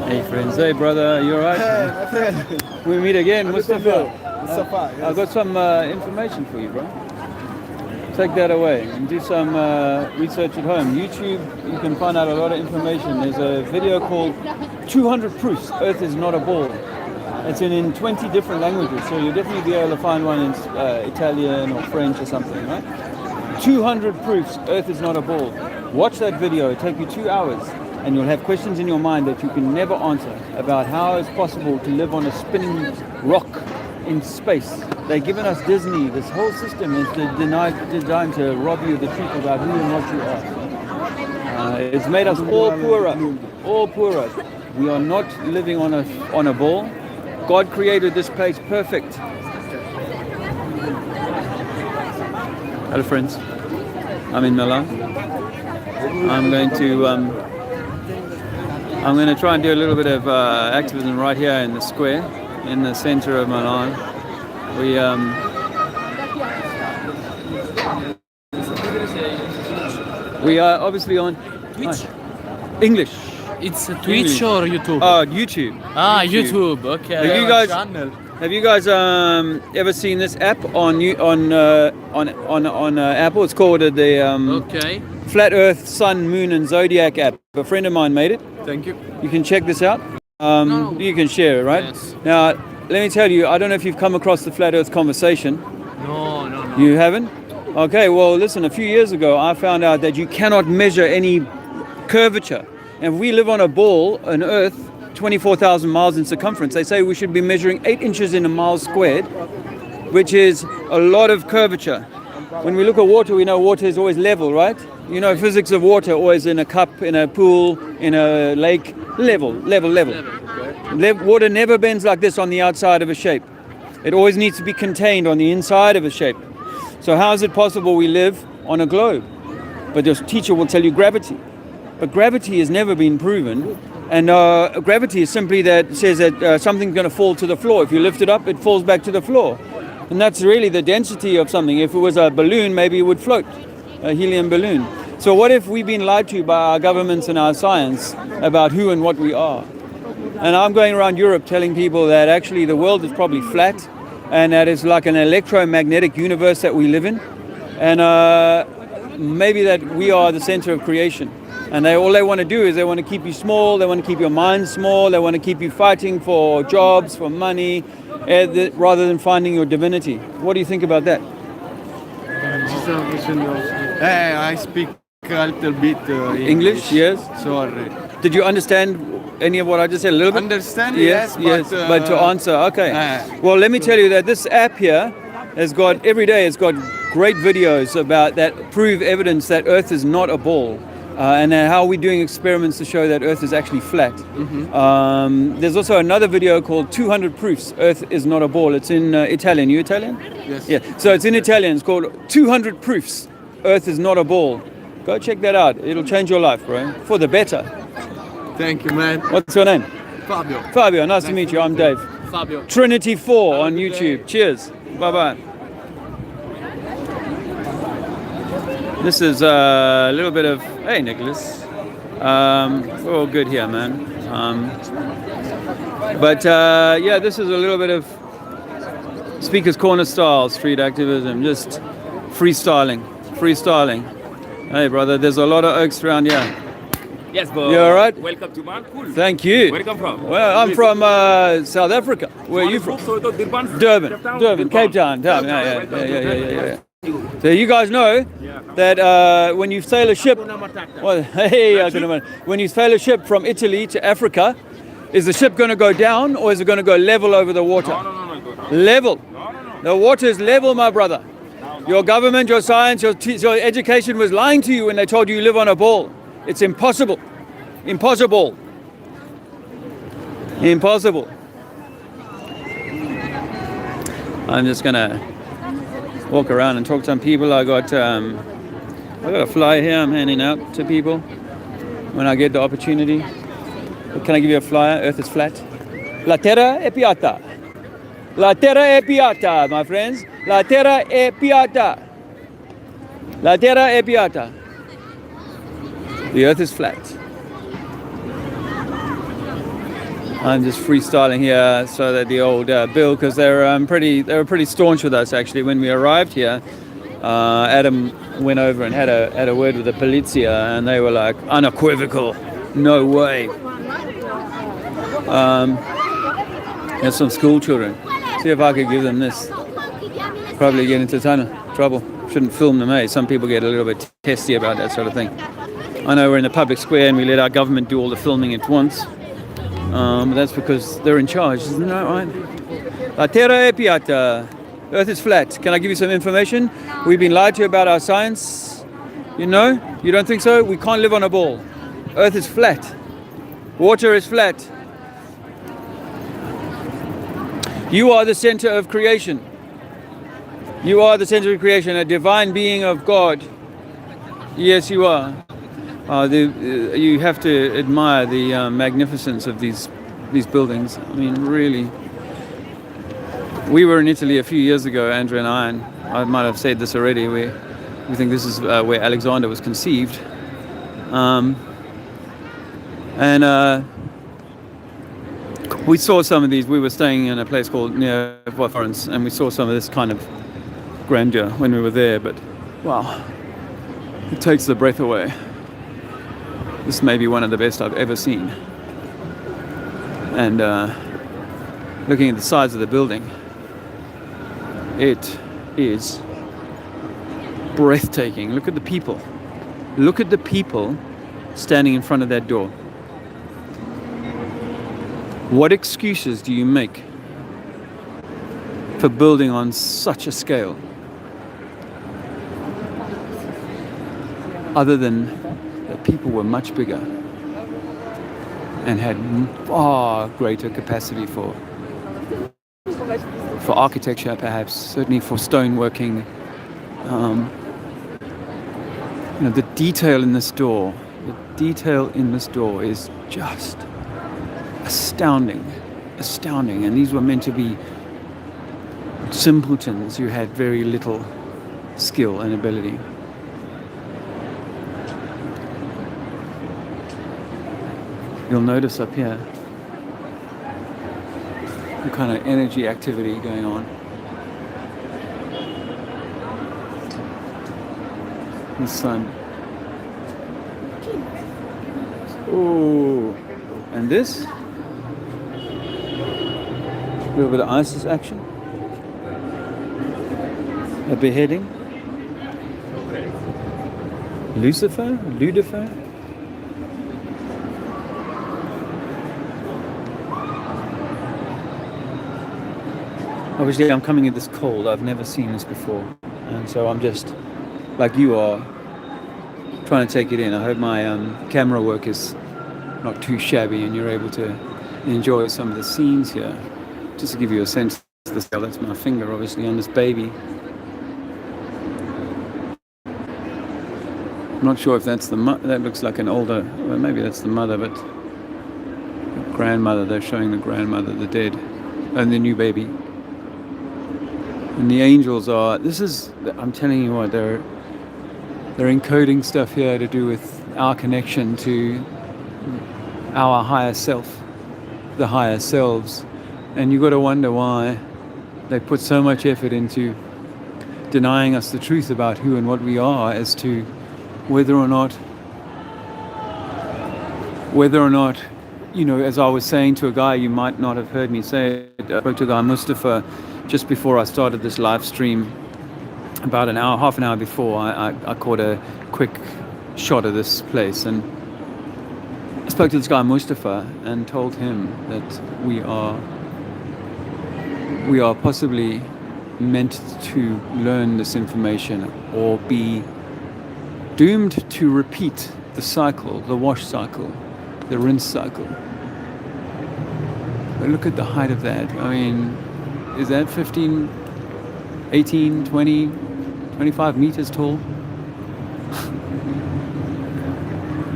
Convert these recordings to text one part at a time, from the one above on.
Hey friends, hey brother, you alright? Hey, my friend. We meet again, Mustafa. Mustafa, yes. I've got some information for you, bro. Take that away and do some research at home. YouTube, you can find out a lot of information. There's a video called 200 Proofs Earth is Not a Ball. It's in 20 different languages, so you'll definitely be able to find one in Italian or French or something, right? 200 Proofs Earth is Not a Ball. Watch that video, it'll take you 2 hours, and you'll have questions in your mind that you can never answer about how it's possible to live on a spinning rock in space. They've given us Disney. This whole system is designed to rob you of the truth about who and what you are. It's made us all poorer, all poorer. We are not living on a ball. God created this place perfect. Hello friends, I'm in Milan. I'm going to try and do a little bit of activism right here in the square, in the center of Milan. We are obviously on Twitch. English. It's Twitch or YouTube? Oh, YouTube. YouTube. Okay. Have you guys ever seen this app on Apple? It's called the Flat Earth, Sun, Moon, and Zodiac app. A friend of mine made it. Thank you. You can check this out. You can share it, right? Yes. Now, let me tell you, I don't know if you've come across the Flat Earth conversation. No. You haven't? Okay, well, listen, a few years ago, I found out that you cannot measure any curvature. And if we live on a ball, an Earth, 24,000 miles in circumference, they say we should be measuring 8 inches in a mile squared, which is a lot of curvature. When we look at water, we know water is always level, right? You know, physics of water, always in a cup, in a pool, in a lake, level. Water never bends like this on the outside of a shape. It always needs to be contained on the inside of a shape. So how is it possible we live on a globe? But your teacher will tell you gravity. But gravity has never been proven. And gravity is simply that says that something's going to fall to the floor. If you lift it up, it falls back to the floor. And that's really the density of something. If it was a balloon, maybe it would float, a helium balloon. So what if we've been lied to by our governments and our science about who and what we are? And I'm going around Europe telling people that actually the world is probably flat and that it's like an electromagnetic universe that we live in. And maybe that we are the center of creation. And all they want to do is they want to keep you small, they want to keep your mind small, they want to keep you fighting for jobs, for money, rather than finding your divinity. What do you think about that? I speak a little bit English, yes. Sorry. Did you understand any of what I just said? A little bit? Understand? Yes. But to answer, okay. Well, let me tell you that this app here has got, every day it's got great videos about that prove evidence that Earth is not a ball. And how we're doing experiments to show that Earth is actually flat. There's also another video called 200 Proofs Earth is Not a Ball. It's in Italian. You Italian? Yes. Yeah. So it's in Italian. It's called 200 Proofs Earth is Not a Ball. Go check that out. It'll change your life, bro. For the better. Thank you, man. What's your name? Fabio. Fabio. Nice to meet you. I'm Dave. Fabio. Trinity 4 on YouTube. Cheers. Bye-bye. This is a little bit of, hey Nicholas, we're all good here, man. Yeah, this is a little bit of Speaker's Corner style street activism, just freestyling. Hey brother, there's a lot of oaks around here. Yes, bro. You all right? Welcome to Man. Cool. Thank you. Where you come from? Well, I'm from South Africa. Where are you from? Durban, Cape Town. Yeah. So you guys know that when you sail a ship, when you sail a ship from Italy to Africa, is the ship going to go down or is it going to go level over the water? No. Level. The water is level, my brother. Your government, your science, your education was lying to you when they told you live on a ball. It's impossible. Impossible. I'm just gonna walk around and talk to some people. I got a flyer here I'm handing out to people when I get the opportunity. Can I give you a flyer? Earth is flat. La terra è piatta. La terra è piatta, my friends. La terra è piatta. La terra è piatta. The earth is flat. I'm just freestyling here so that the old Bill, because they were pretty staunch with us actually when we arrived here. Adam went over and had a word with the polizia, and they were like unequivocal, no way. There's some school children. See if I could give them this. Probably get into trouble. Shouldn't film them, eh? Some people get a little bit testy about that sort of thing. I know we're in the public square and we let our government do all the filming at once. But that's because they're in charge, isn't that right? La terra è piatta. Earth is flat. Can I give you some information? We've been lied to about our science. You know? You don't think so? We can't live on a ball. Earth is flat. Water is flat. You are the center of creation. You are the center of creation, a divine being of God. Yes, you are. You have to admire the magnificence of these buildings. I mean, really. We were in Italy a few years ago, Andrew and I might have said this already. We think this is where Alexander was conceived. We saw some of these. We were staying in a place called near Florence, and we saw some of this kind of grandeur when we were there. But wow, it takes the breath away. This may be one of the best I've ever seen. And looking at the size of the building, it is breathtaking. Look at the people. Look at the people standing in front of that door. What excuses do you make for building on such a scale? Other than that people were much bigger and had far greater capacity for architecture, perhaps, certainly for stoneworking. The detail in this door, is just astounding. And these were meant to be simpletons who had very little skill and ability. You'll notice up here the kind of energy activity going on. The sun. Oh, and this? A little bit of ISIS action. A beheading. Lucifer? Obviously, I'm coming in this cold. I've never seen this before. And so I'm just, like you are, trying to take it in. I hope my camera work is not too shabby and you're able to enjoy some of the scenes here. Just to give you a sense of the scale. That's my finger, obviously, on this baby. I'm not sure if that's the that looks like an older, well, maybe that's the mother, but the grandmother. They're showing the grandmother, the dead, and the new baby. And the angels are, I'm telling you what, they're encoding stuff here to do with our connection to our higher self, the higher selves. And you've got to wonder why they put so much effort into denying us the truth about who and what we are, as to whether or not, as I was saying to a guy, you might not have heard me say it, I spoke to a guy, Mustafa, just before I started this live stream, about half an hour before, I caught a quick shot of this place, and I spoke to this guy Mustafa and told him that we are possibly meant to learn this information or be doomed to repeat the cycle, the wash cycle, the rinse cycle. But look at the height of that. I mean, is that 15, 18, 20, 25 meters tall?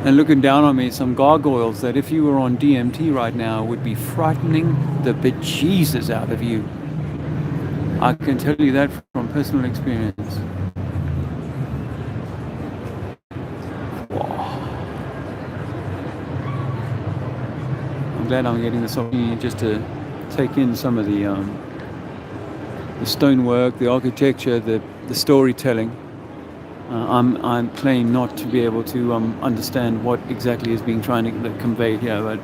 And looking down on me, some gargoyles that if you were on DMT right now would be frightening the bejesus out of you. I can tell you that from personal experience. Wow. I'm glad I'm getting this opportunity just to take in some of the stonework, the architecture, the storytelling. I'm plain not to be able to understand what exactly is being trying to convey here, but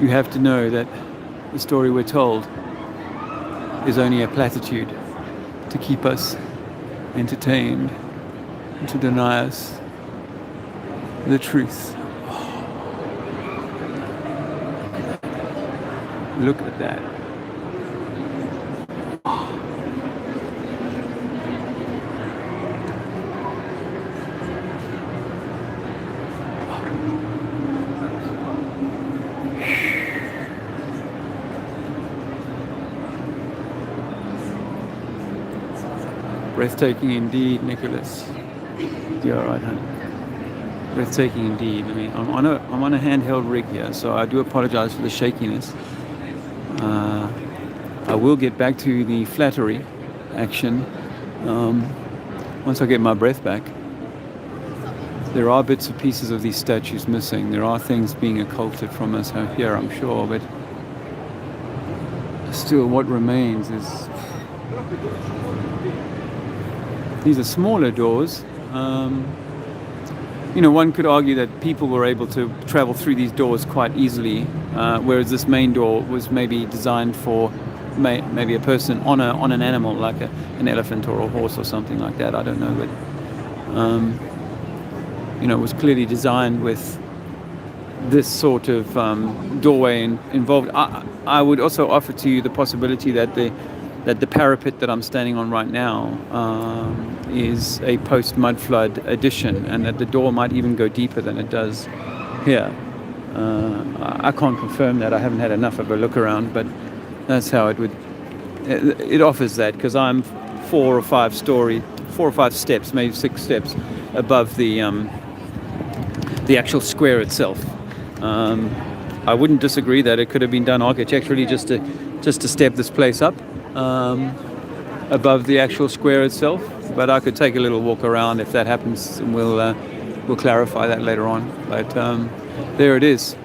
you have to know that the story we're told is only a platitude to keep us entertained and to deny us the truth. Look at that. Breathtaking indeed, Nicholas. You're right, honey. Breathtaking indeed. I mean, I'm on a handheld rig here, so I do apologize for the shakiness. I will get back to the flattery action once I get my breath back. There are bits and pieces of these statues missing. There are things being occulted from us here, I'm sure, but still what remains is... These are smaller doors. One could argue that people were able to travel through these doors quite easily, whereas this main door was maybe designed for maybe a person on an animal, like an elephant or a horse or something like that. I don't know, but it was clearly designed with this sort of doorway involved. I would also offer to you the possibility that the parapet that I'm standing on right now is a post-mud flood addition, and that the door might even go deeper than it does here. I can't confirm that. I haven't had enough of a look around, but that's how it offers that, because I'm 4 or 5 steps, maybe 6 steps above the actual square itself. I wouldn't disagree that it could have been done architecturally just to step this place up above the actual square itself, but I could take a little walk around if that happens, and we'll clarify that later on. But there it is,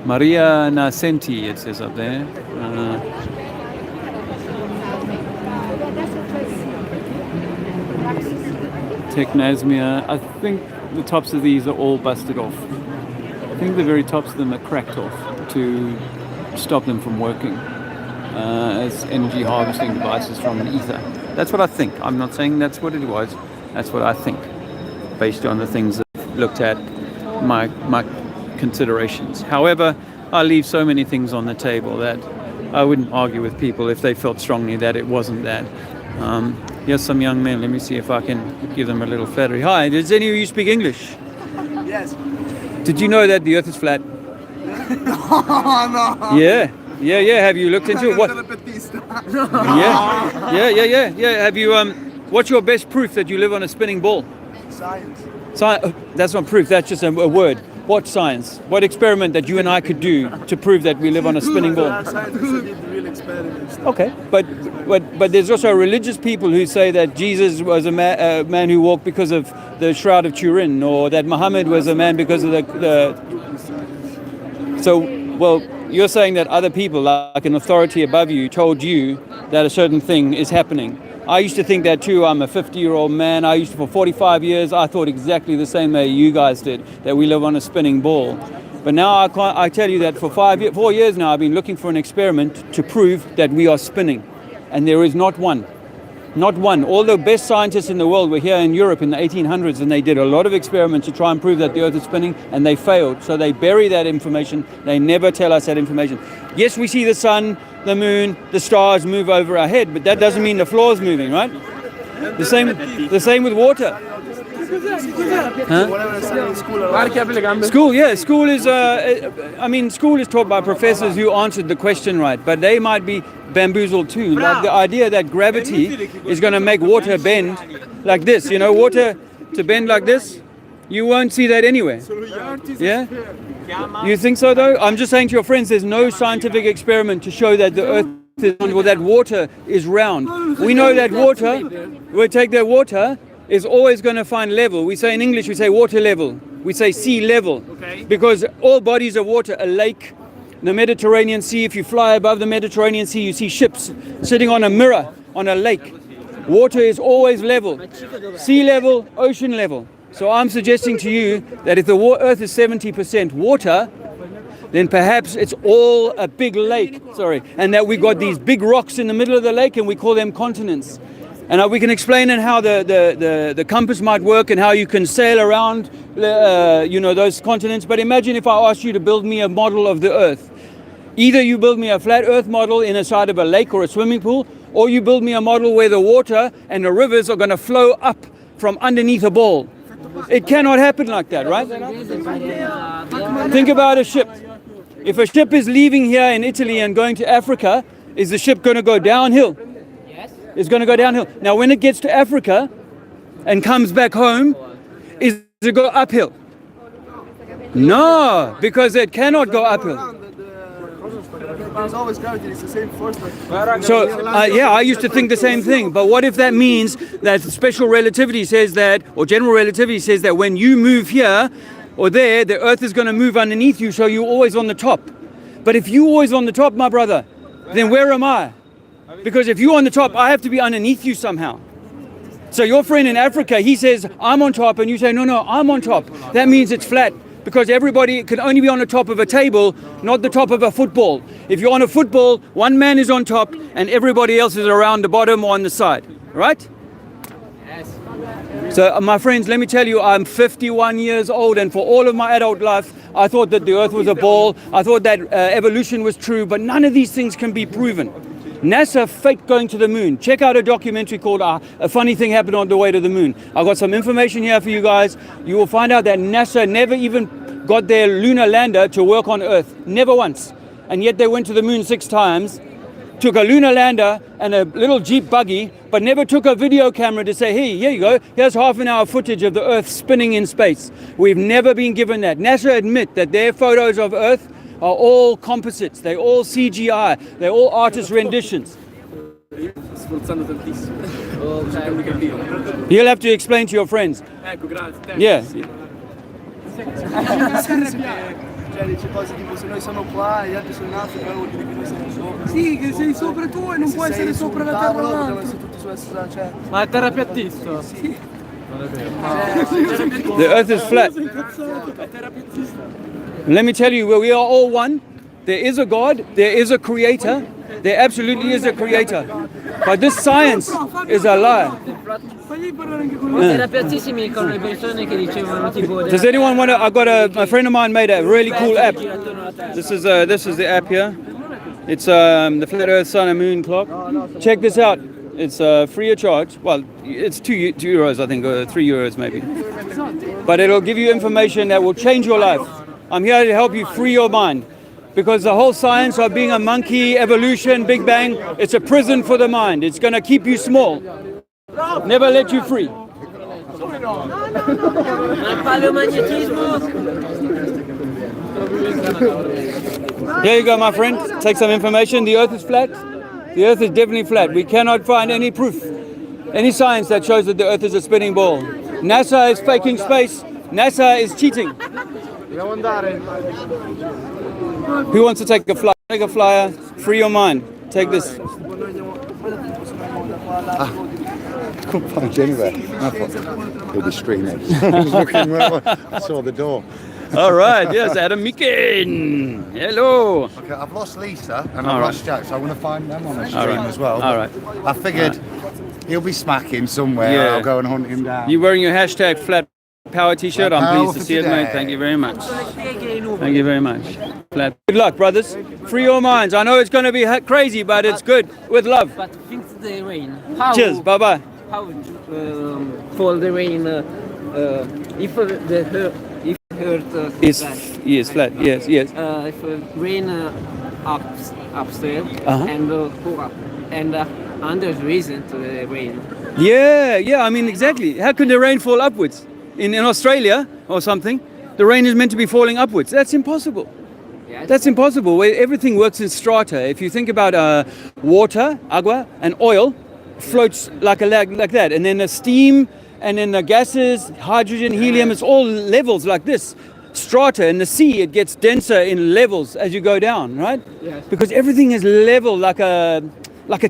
Maria Nascenti, it says up there. Technasmia. I think the tops of these are all busted off. I think the very tops of them are cracked off to stop them from working as energy harvesting devices from an ether. That's what I think. I'm not saying that's what it was. That's what I think, based on the things that I've looked at, my considerations. However, I leave so many things on the table that I wouldn't argue with people if they felt strongly that it wasn't that. Here's some young men. Let me see if I can give them a little flattery. Hi, does any of you speak English? Yes. Did you know that the earth is flat? No. Yeah. Have you looked into it? What? Yeah. Have you? What's your best proof that you live on a spinning ball? Science. That's not proof. That's just a word. What science? What experiment that you and I could do to prove that we live on a spinning ball? Scientists did real experiments. Okay, but there's also religious people who say that Jesus was a man who walked because of the Shroud of Turin, or that Muhammad was a man because of the. So, well, you're saying that other people, like an authority above you, told you that a certain thing is happening. I used to think that too. I'm a 50-year-old man. I used to, for 45 years, I thought exactly the same way you guys did, that we live on a spinning ball. But now I tell you that for 4 years now, I've been looking for an experiment to prove that we are spinning. And there is not one. Not one. All the best scientists in the world were here in Europe in the 1800s, and they did a lot of experiments to try and prove that the earth is spinning, and they failed. So they bury that information. They never tell us that information. Yes, we see the sun, the moon, the stars move over our head, but that doesn't mean the floor is moving, right? The same with water. Huh? School is taught by professors who answered the question right, but they might be bamboozled too. Like the idea that gravity is going to make water bend like this, water to bend like this, you won't see that anywhere. Yeah? You think so though? I'm just saying to your friends, there's no scientific experiment to show that the earth is round or that water is round. We know that water, we take that water, is always going to find level. We say in English, we say water level. We say sea level. Okay. Because all bodies of water, a lake, the Mediterranean Sea. If you fly above the Mediterranean Sea, you see ships sitting on a mirror on a lake. Water is always level, sea level, ocean level. So I'm suggesting to you that if the Earth is 70% water, then perhaps it's all a big lake, and that we got these big rocks in the middle of the lake and we call them continents. And we can explain in how the compass might work and how you can sail around those continents. But imagine if I asked you to build me a model of the Earth. Either you build me a flat Earth model in a side of a lake or a swimming pool, or you build me a model where the water and the rivers are going to flow up from underneath a ball. It cannot happen like that, right? Think about a ship. If a ship is leaving here in Italy and going to Africa, is the ship going to go downhill? Yes. It's going to go downhill. Now, when it gets to Africa and comes back home, is it go uphill? No, because it cannot go uphill. There's always gravity, it's the same force. So, I used to think the same thing. But what if that means that special relativity says that, or general relativity says that when you move here or there, the Earth is going to move underneath you, so you're always on the top. But if you're always on the top, my brother, then where am I? Because if you're on the top, I have to be underneath you somehow. So your friend in Africa, he says, I'm on top, and you say, no, I'm on top. That means it's flat. Because everybody can only be on the top of a table, not the top of a football. If you're on a football, one man is on top and everybody else is around the bottom or on the side, right? Yes. So my friends, let me tell you, I'm 51 years old, and for all of my adult life, I thought that the Earth was a ball. I thought that evolution was true, but none of these things can be proven. NASA faked going to the moon. Check out a documentary called A Funny Thing Happened on the Way to the Moon. I've got some information here for you guys. You will find out that NASA never even got their lunar lander to work on Earth. Never once. And yet they went to the moon 6 times, took a lunar lander and a little Jeep buggy, but never took a video camera to say, hey, here you go. Here's half an hour footage of the Earth spinning in space. We've never been given that. NASA admit that their photos of Earth are all composites, they're all CGI, they're all artist renditions. You'll have to explain to your friends. Yeah. Cioè dice cose tipo se noi siamo qua e gli altri sono in Africa, vuol dire che noi siamo sopra. Sì, che sei sopra tu e non puoi essere sopra la terra Devono l'altro. essere tutti sulla stessa, cioè. Ma è terrapiattista? Sì. The Earth is flat. Let me tell you, we are all one. There is a God, there is a creator, there absolutely is a creator. But this science is a lie. Fagli parlare anche con lui. Terrapiattissimi con le persone che dicevano tipo Does anyone want to? My friend of mine made a really cool app. This is the app here. It's the Flat Earth Sun and Moon clock. Check this out. It's free of charge. Well, it's 2 euros, I think, or 3 euros maybe. But it'll give you information that will change your life. I'm here to help you free your mind. Because the whole science of being a monkey, evolution, Big Bang, it's a prison for the mind. It's going to keep you small. Never let you free. paleomagnetismo. There you go, my friend. Take some information. The Earth is flat. The Earth is definitely flat. We cannot find any proof, any science that shows that the Earth is a spinning ball. NASA is faking space. NASA is cheating. Who wants to take a flyer? Take a flyer. Free your mind. Take this. Couldn't find you anywhere. I thought he'll be screaming. I was looking where I saw the door. All right. Yes, Adam Mikin. Hello. Okay, I've lost Lisa and All I've right. lost Jack, so I want to find them on the stream right. as well. All right. I figured he'll be smacking somewhere. Yeah. I'll go and hunt him down. You wearing your hashtag flat power t-shirt? Flat I'm power pleased to for see it, mate. today. Thank you very much. Thank you very much. Flat. Good luck, brothers. Free your minds. I know it's going to be crazy, but it's good. With love. But think the rain. How, Cheers. Bye-bye. How fall the rain if the earth It's flat? yes, flat. Yes, yes. If rain upstairs Uh-huh. and go up and under the reason to the rain. Yeah. I mean, exactly. How can the rain fall upwards? In Australia or something, the rain is meant to be falling upwards. That's impossible. Yes. That's impossible. Everything works in strata. If you think about water, agua, and oil, floats like that, and then the steam, and then the gases, hydrogen, helium. It's all levels like this. strata in the sea, it gets denser in levels as you go down, right? Yes. Because everything is level like a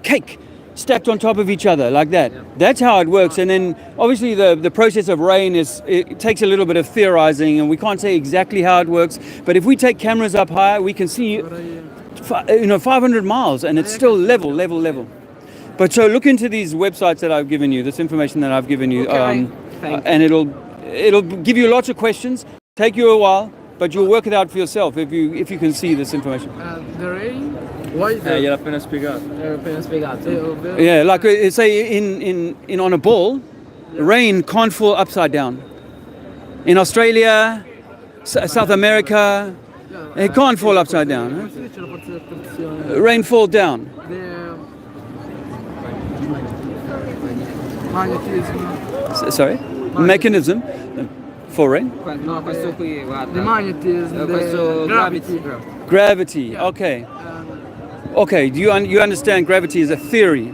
cake stacked on top of each other like that. That's how it works. And then obviously the process of rain it takes a little bit of theorizing, and we can't say exactly how it works. But if we take cameras up high, we can see 500 miles, and it's still level. But so look into these websites that I've given you, this information that I've given you, Okay. Thank you. and it'll give you lots of questions. Take you a while, but you'll work it out for yourself if you can see this information. The rain? Why the... Gliel'ha appena spiegato. L'ho appena spiegato. ovvero... Yeah, like say in on a ball, rain can't fall upside down. In Australia, South America, it can't fall upside down. Huh? C'è la forza dell'attrazione. Rain fall down. The... magnetism. Sorry, mechanism for rain. No, questo qui, The guarda. magnetism, Questo the gravity. Gravity. Okay. Okay. Do you understand gravity is a theory?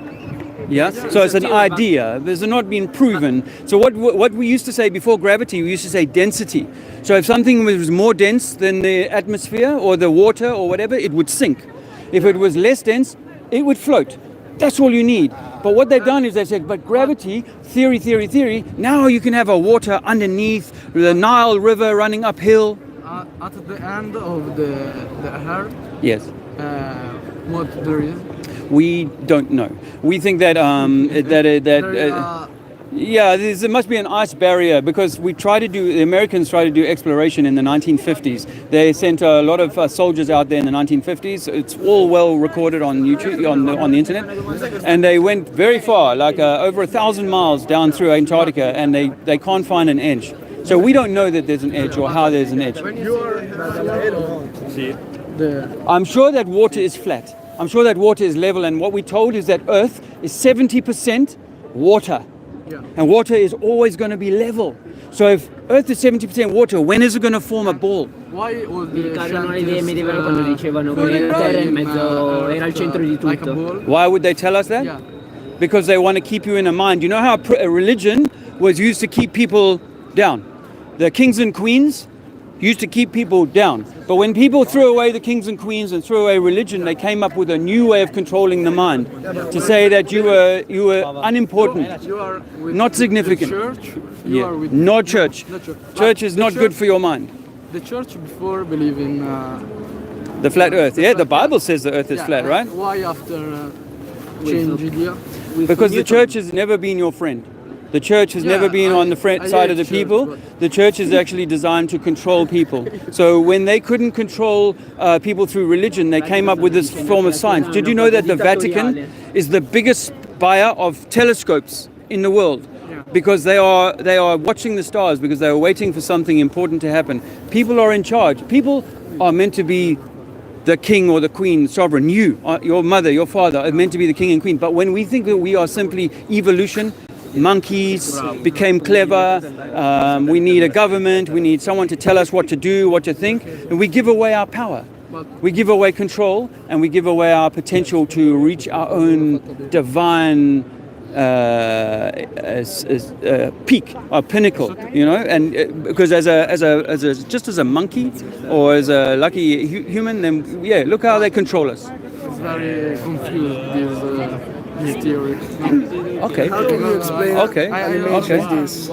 Yeah. So it's an idea. There's not been proven. So what we used to say before gravity, we used to say density. So if something was more dense than the atmosphere or the water or whatever, it would sink. If it was less dense, it would float. That's all you need. But what they've done is they said, but gravity, theory, now you can have a water underneath, the Nile River running uphill. At the end of the earth, Yes. what there is. We don't know. We think that yeah, there must be an ice barrier, because the Americans tried to do exploration in the 1950s. They sent a lot of soldiers out there in the 1950s. It's all well recorded on YouTube, on the internet. And they went very far, like over 1,000 miles down through Antarctica, and they can't find an edge. So we don't know that there's an edge or how there's an edge. I'm sure that water is flat. I'm sure that water is level, and what we're told is that Earth is 70% water. And water is always going to be level. So if Earth is 70% water, when is it going to form a ball? Why all Mi the ricordano le idee medievali quando dicevano che la Terra in mezzo era il centro di like a tutto. ball? Why would they tell us that? Yeah. Because they want to keep you in a mind. You know how a religion was used to keep people down? The kings and queens used to keep people down. But when people threw away the kings and queens and threw away religion, they came up with a new way of controlling the mind, to say that you were unimportant, You are with not significant. The church. You are with Not church. Not church. Church is The not good for your mind. The church before believe in. The flat earth. Yeah, the Bible says the earth is flat, right? Why after change idea? Because the church has never been your friend. The church has never been on the side of the people. The church is actually designed to control people. So when they couldn't control people through religion, they came up with this form of science. Did you know that the Vatican is the biggest buyer of telescopes in the world? Because they are watching the stars, because they are waiting for something important to happen. People are in charge. People are meant to be the king or the queen, sovereign. You, your mother, your father are meant to be the king and queen. But when we think that we are simply evolution, monkeys became clever, we need a government, we need someone to tell us what to do, what to think, and we give away our power. We give away control, and we give away our potential to reach our own divine peak, our pinnacle, you know. And because just as a monkey or as a lucky human, then yeah, look how they control us. It's very confused this theory. Okay. How can you explain Okay. this?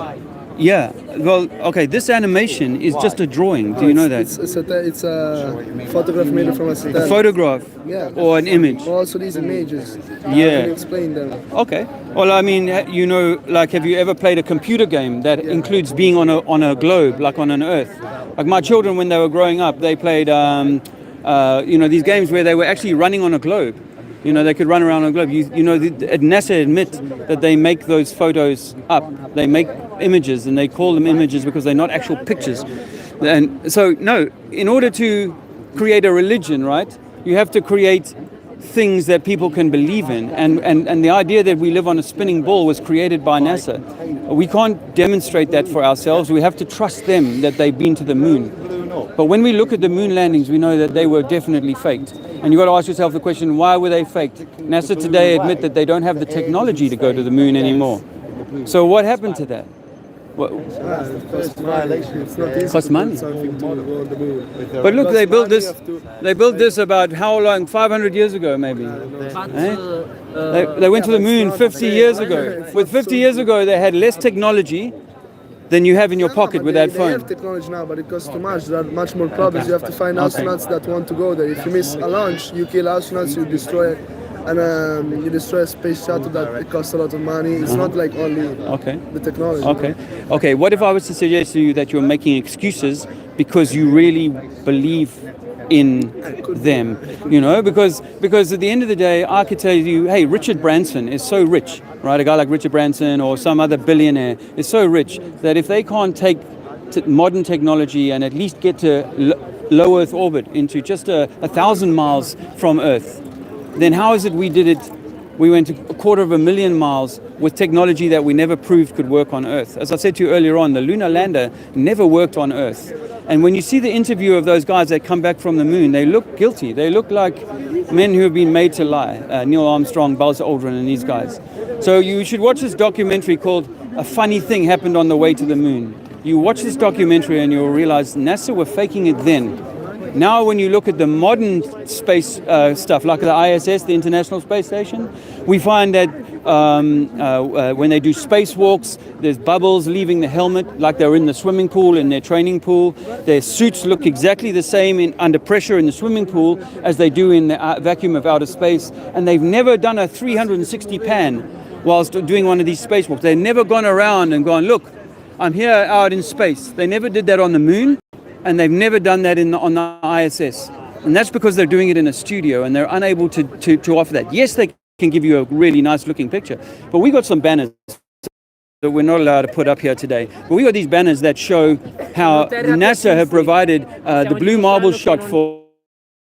Yeah. Well, okay. This animation is just a drawing. Do you know that? It's a photograph made from a A satellite. photograph Yeah. or an image. Also these images. How Yeah. can you explain them? Okay. Well, I mean, you know, like, have you ever played a computer game that includes being on a globe, like on an Earth? Like my children, when they were growing up, they played, these games where they were actually running on a globe. You know, they could run around on a globe. NASA admit that they make those photos up. They make images, and they call them images because they're not actual pictures. And so, no, in order to create a religion, right, you have to create things that people can believe in. And the idea that we live on a spinning ball was created by NASA. We can't demonstrate that for ourselves. We have to trust them that they've been to the moon. But when we look at the moon landings, we know that they were definitely faked. And you've got to ask yourself the question, why were they faked? NASA today admit that they don't have the technology to go to the moon anymore. So what happened to that? What, It costs money. It's not easy Costs to money. build something to go on the moon. but look, they Costs built money, this. you have to- They built this about how long? 500 years ago, maybe. But Eh? They went to the moon 50 years ago. With 50 years ago, they had less technology than you have in your pocket with that They phone. have technology now, but it costs too much. There are much more problems. You have to find astronauts that want to go there. If you miss a launch, you kill astronauts, you destroy a space shuttle that it costs a lot of money. It's not like only Okay. the technology. Okay. What if I was to suggest to you that you're making excuses because you really believe in them? You know, because at the end of the day, I could tell you, hey, Richard Branson is so rich, right? A guy like Richard Branson or some other billionaire is so rich that if they can't take modern technology and at least get to low Earth orbit into just 1,000 miles from Earth, then how is it we did it? We went 250,000 miles with technology that we never proved could work on Earth. As I said to you earlier on, the lunar lander never worked on Earth. And when you see the interview of those guys that come back from the moon, they look guilty. They look like men who have been made to lie. Neil Armstrong, Buzz Aldrin, and these guys. So you should watch this documentary called A Funny Thing Happened on the Way to the Moon. You watch this documentary and you'll realize NASA were faking it then. Now when you look at the modern space stuff, like the ISS, the International Space Station, we find that when they do spacewalks, there's bubbles leaving the helmet like they're in the swimming pool, in their training pool. Their suits look exactly the same under pressure in the swimming pool as they do in the vacuum of outer space. And they've never done a 360 pan whilst doing one of these spacewalks. They've never gone around and gone, look, I'm here out in space. They never did that on the moon. And they've never done that on the ISS. And that's because they're doing it in a studio and they're unable to offer that. Yes, they can give you a really nice looking picture, but we got some banners that we're not allowed to put up here today. But we got these banners that show how NASA have provided the blue marble shot for.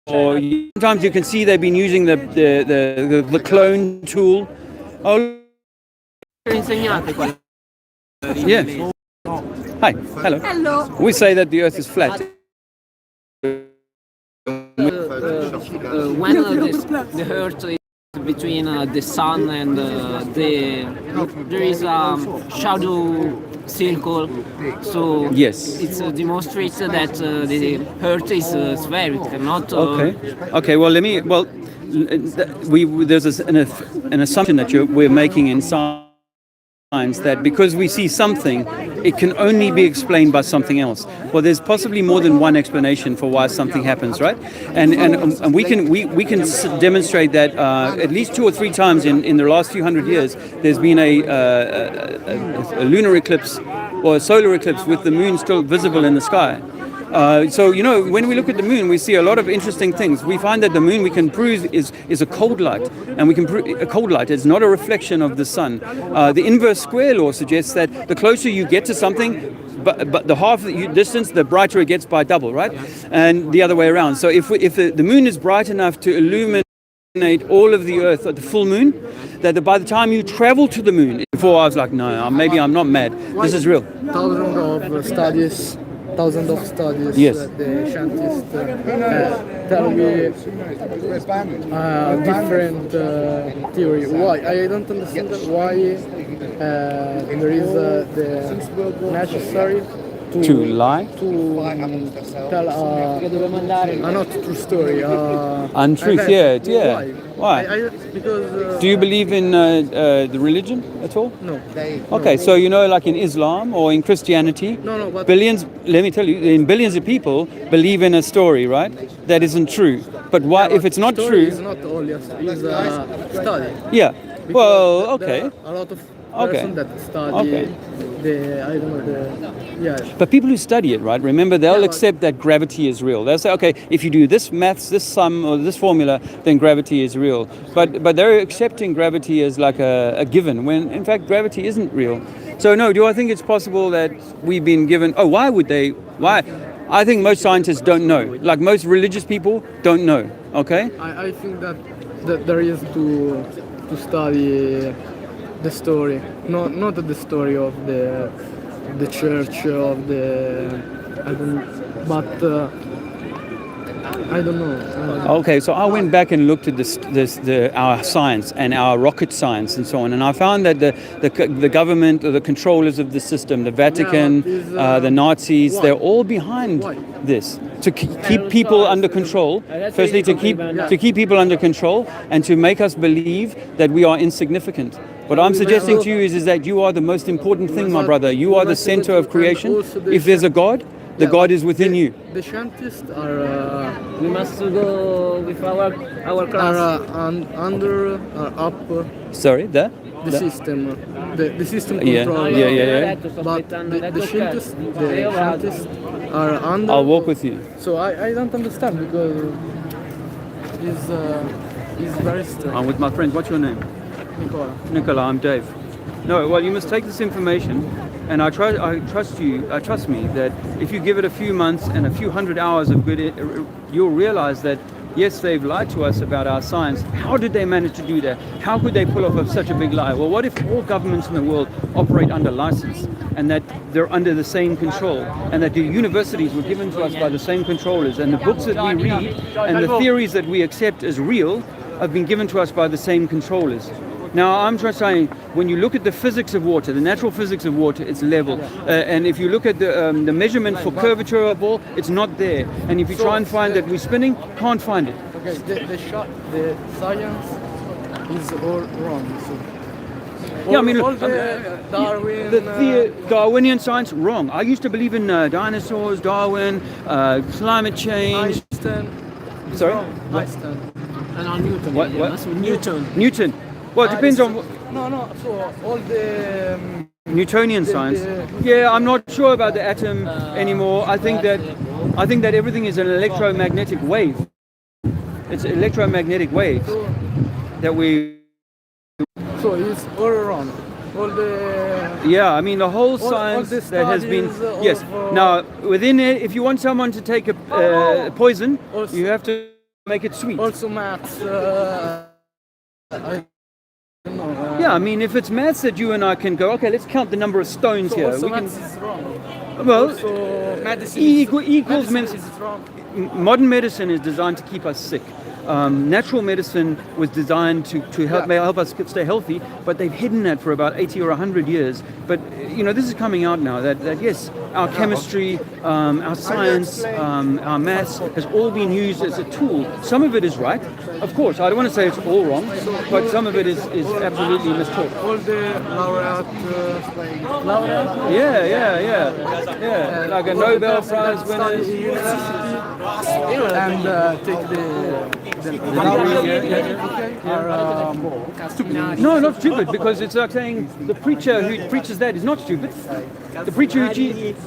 Or sometimes you can see they've been using the clone tool. Oh, yeah. Hi, hello. Hello. We say that the Earth is flat. When the Earth is between the Sun and there is a shadow circle, so Yes. it demonstrates that the Earth is spherical, not. Okay. Well, there's an assumption that we're making in science that because we see something, it can only be explained by something else. Well, there's possibly more than one explanation for why something happens, right? And we can demonstrate that at least 2 or 3 times in the last few hundred years. There's been a lunar eclipse or a solar eclipse with the moon still visible in the sky. So, you know, when we look at the moon, we see a lot of interesting things. We find that the moon we can prove is a cold light, and we can prove a cold light is not a reflection of the sun. The inverse square law suggests that the closer you get to something, but the half the distance, the brighter it gets by double, right? And the other way around. So if the moon is bright enough to illuminate all of the Earth at the full moon, that by the time you travel to the moon, before I was like, no, maybe I'm not mad. This is real. Thousands of studies. Yes. The scientists tell me different theory. Why? I don't understand why there is the necessary To lie? to tell not true story. Untruth, event. yeah. Why? Because Do you believe in the religion at all? no. Okay, so you know, like in Islam or in Christianity, No, but billions. Let me tell you, billions of people believe in a story, right? That isn't true. But why? If it's not story true, is not only a story, it's a study. yeah. Because Well, okay. there are a lot of Okay. person that study Okay. But people who study it, right? Remember, they'll accept that gravity is real. They'll say, okay, if you do this maths, this sum, or this formula, then gravity is real. But they're accepting gravity as like a given, when in fact gravity isn't real. So no, do I think it's possible that we've been given? Oh, why would they? Why? I think most scientists don't know. Like most religious people don't know. Okay. I think that there is to study the story, not the story of the church of the, but I don't know. Okay, so I went back and looked at our science and our rocket science and so on, and I found that the government or the controllers of the system, the Vatican, the Nazis, they're all behind this to keep people under control. Firstly, to keep people under control and to make us believe that we are insignificant. What I'm suggesting to you is that you are the most important thing, my brother. You are the center of creation. If there's a God, the God is within you. The scientists are We must go with our class. under up Sorry, the system. The system control. Yeah. But the scientists are under. I'll walk with you. So I don't understand because it's very strange. I'm with my friends. What's your name? Nicola, I'm Dave. No, well, you must take this information, and I trust you. Trust me that if you give it a few months and a few hundred hours of good, you'll realize that yes, they've lied to us about our science. How did they manage to do that? How could they pull off such a big lie? Well, what if all governments in the world operate under license and that they're under the same control, and that the universities were given to us by the same controllers, and the books that we read and the theories that we accept as real have been given to us by the same controllers? Now, I'm just saying, when you look at the physics of water, the natural physics of water, it's level. And if you look at the measurement for curvature of a ball, it's not there. And if you try and find that we're spinning, can't find it. Okay, the science is all wrong. So. Yeah, I mean, all the Darwin. The Darwinian science, wrong. I used to believe in dinosaurs, Darwin, climate change. Einstein. Sorry? Einstein. And on Newton. What? Newton. Well, it depends on. No. So all the Newtonian science. Yeah, I'm not sure about the atom anymore. I think that everything is an electromagnetic wave. It's an electromagnetic wave that we. So it's all wrong. All the. Yeah, I mean the whole science all that has been. Yes. Of, Now within it, if you want someone to take a poison, also, you have to make it sweet. Also maths. Yeah, I mean, if it's maths that you and I can go, okay, let's count the number of stones here. Also We can. maths is wrong. Well, Also medicine equals medicine is wrong. modern medicine is designed to keep us sick. Natural medicine was designed to help us stay healthy, but they've hidden that for about 80 or 100 years. But this is coming out now that yes, our chemistry, our science, our maths has all been used as a tool. Some of it is right, of course. I don't want to say it's all wrong, but some of it is absolutely mistaught. All the laureate. Yeah, like a Nobel Prize winners. And take No, not stupid, because it's like saying the preacher who preaches that is not stupid. The preacher who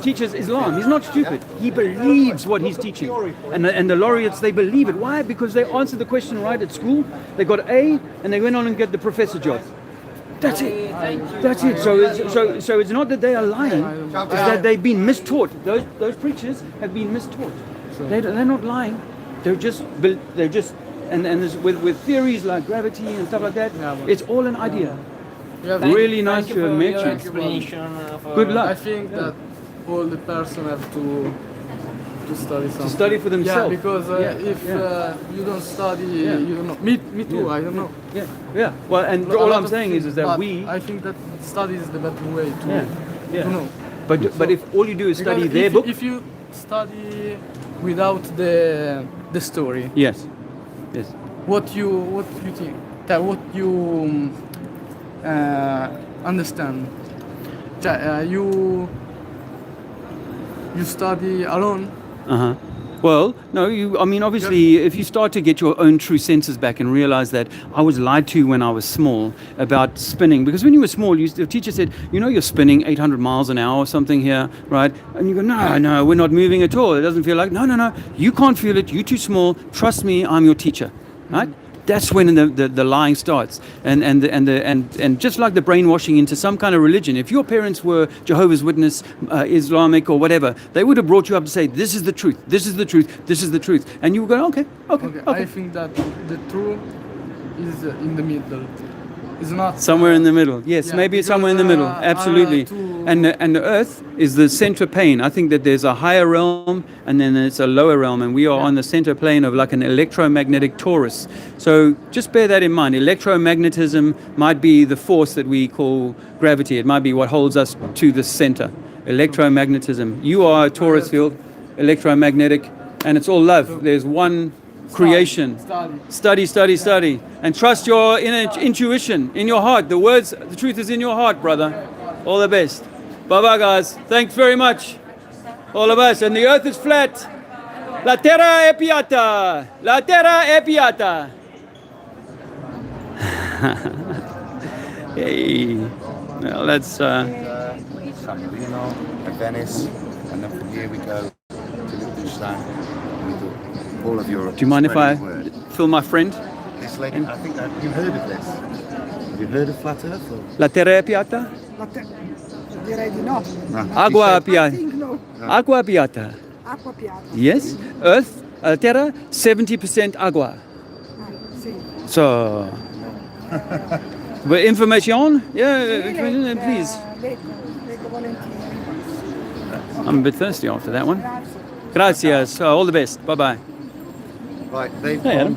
teaches Islam, he's not stupid. He believes what he's teaching. And the laureates, they believe it. Why? Because they answered the question right at school. They got A, and they went on and get the professor job. That's it. That's it. So it's not that they are lying. It's that they've been mistaught. Those preachers have been mistaught. They're not lying. They're just and there's with theories like gravity and stuff like that. It's all an idea. Really nice to have met you. Explanation. Good luck. I think that all the person have to study something. To study for themselves. Yeah, because if you don't study, you don't know. Me too. I don't know. Yeah. Well, and But all a lot I'm of saying things, is that but we. I think that study is the better way to know. But if all you do is study Because their book. if you study without the story, Yes. what you think, that what you understand, you study alone. Well, no, I mean, obviously, if you start to get your own true senses back and realize that I was lied to when I was small about spinning, because when you were small, the teacher said, you're spinning 800 miles an hour or something here, right? And you go, no, we're not moving at all. It doesn't feel like, no, you can't feel it. You're too small. Trust me, I'm your teacher, right? That's when the lying starts, and just like the brainwashing into some kind of religion. If your parents were Jehovah's Witness, Islamic, or whatever, they would have brought you up to say, "This is the truth. This is the truth. This is the truth," and you would go, "Okay." I think that the truth is in the middle. It's not Somewhere in the middle. Yes, Yeah, maybe because, somewhere in the middle. Absolutely. two- And the Earth is the center plane. I think that there's a higher realm and then there's a lower realm, and we are on the center plane of like an electromagnetic torus. So just bear that in mind. Electromagnetism might be the force that we call gravity. It might be what holds us to the center. Electromagnetism. You are a torus field, electromagnetic, and it's all love. There's one creation. Study, and trust your inner intuition in your heart. The truth is in your heart, brother. All the best. Bye bye, guys. Thanks very much, all of us. And the earth is flat. La terra è piatta. La terra è piatta. Hey, well, that's San Marino and Venice, and then from here we go to Liechtenstein. We do all of Europe. Do you mind if I spreading the word. film my friend? This lady, I think that you've heard of this. Have you heard of Flat Earth? Or? La terra è piatta. Direi di no. Agua I piatta. think no. Agua piatta. Acqua piatta. Yes. Earth, terra, 70% agua. Sì. So, but information? Yeah, please. Leggo volentieri. I'm a bit thirsty after that one. Gracias. All the best. Bye bye. Right, they've Hey, Adam.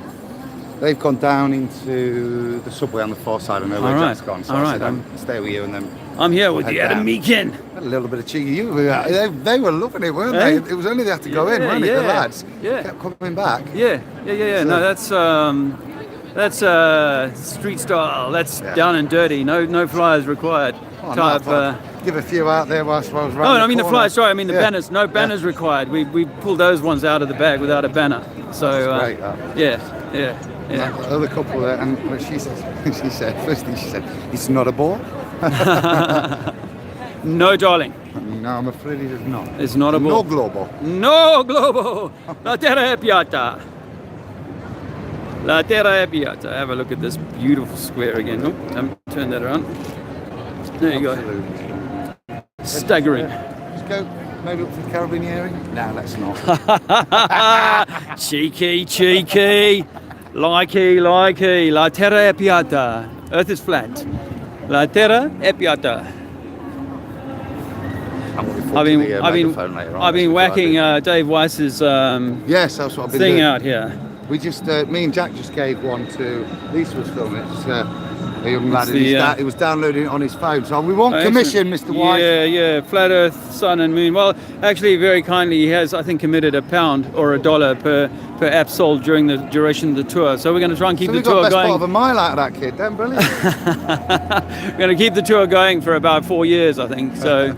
they've gone down into the subway on the far side. I know where All right, Jack's gone, so all I right, said, I'm- stay with you, and then I'm here with Head the Adam down. Meekin. a little bit of cheeky. They were loving it, weren't Eh? they? It was only they had to go in, Yeah, weren't it? The yeah, lads yeah. kept coming back. Yeah. No, that's street style. That's Yeah. down and dirty. No flyers required. Oh, no, Type. I'd give a few out there whilst I was Oh, round I mean the corner. flyers. Sorry, I mean the Yeah. banners. No banners required. We pulled those ones out of the bag without a banner. So That's great, that. yeah. That other couple there, and what she said, first thing she said, it's not a ball. No, darling. No, I'm afraid it is not. It's not a ball. No global. No globo. La terra è piatta. La terra è piatta. Have a look at this beautiful square again. Oh, turn that around. There you go. Absolutely. Staggering. Let's go maybe up to the Carabinieri? No, let's not. Cheeky. Likey. La terra è piatta. Earth is flat. La terra è piatta. I'm looking forward to the megaphone later on. I've been That's what I whacking did. Dave Weiss's Yes, that's what I've been thing doing. out here. We just, me and Jack just gave one to Lisa was filming it. It's, a young lad. It's and the, he was downloading it on his phone. So we want Excellent. commission, Mr. White. Yeah, flat Earth, sun and moon. Well, actually, very kindly, he has, I think, committed £1 or $1 per app sold during the duration of the tour. So we're going to try and keep So the we got tour the best going. part of a mile out of that kid, then brilliant. We're going to keep the tour going for about 4 years, I think. So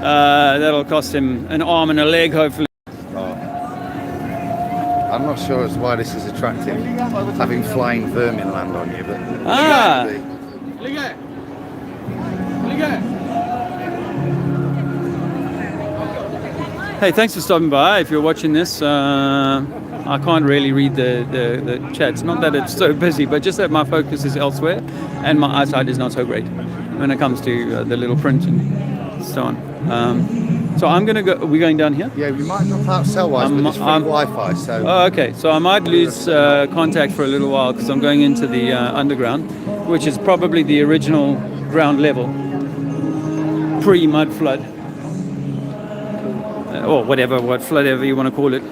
that'll cost him an arm and a leg, hopefully. I'm not sure as to why this is attractive, having flying vermin land on you, but Ah. Hey, thanks for stopping by. If you're watching this, I can't really read the chats. Not that it's so busy, but just that my focus is elsewhere and my eyesight is not so great when it comes to the little print and so on. So I'm going to go. Are we going down here? yeah, we might drop out cell-wise, but it's free Wi-Fi, so Oh, okay. So I might lose contact for a little while because I'm going into the underground, which is probably the original ground level, pre-mud flood, or what flood ever you want to call it,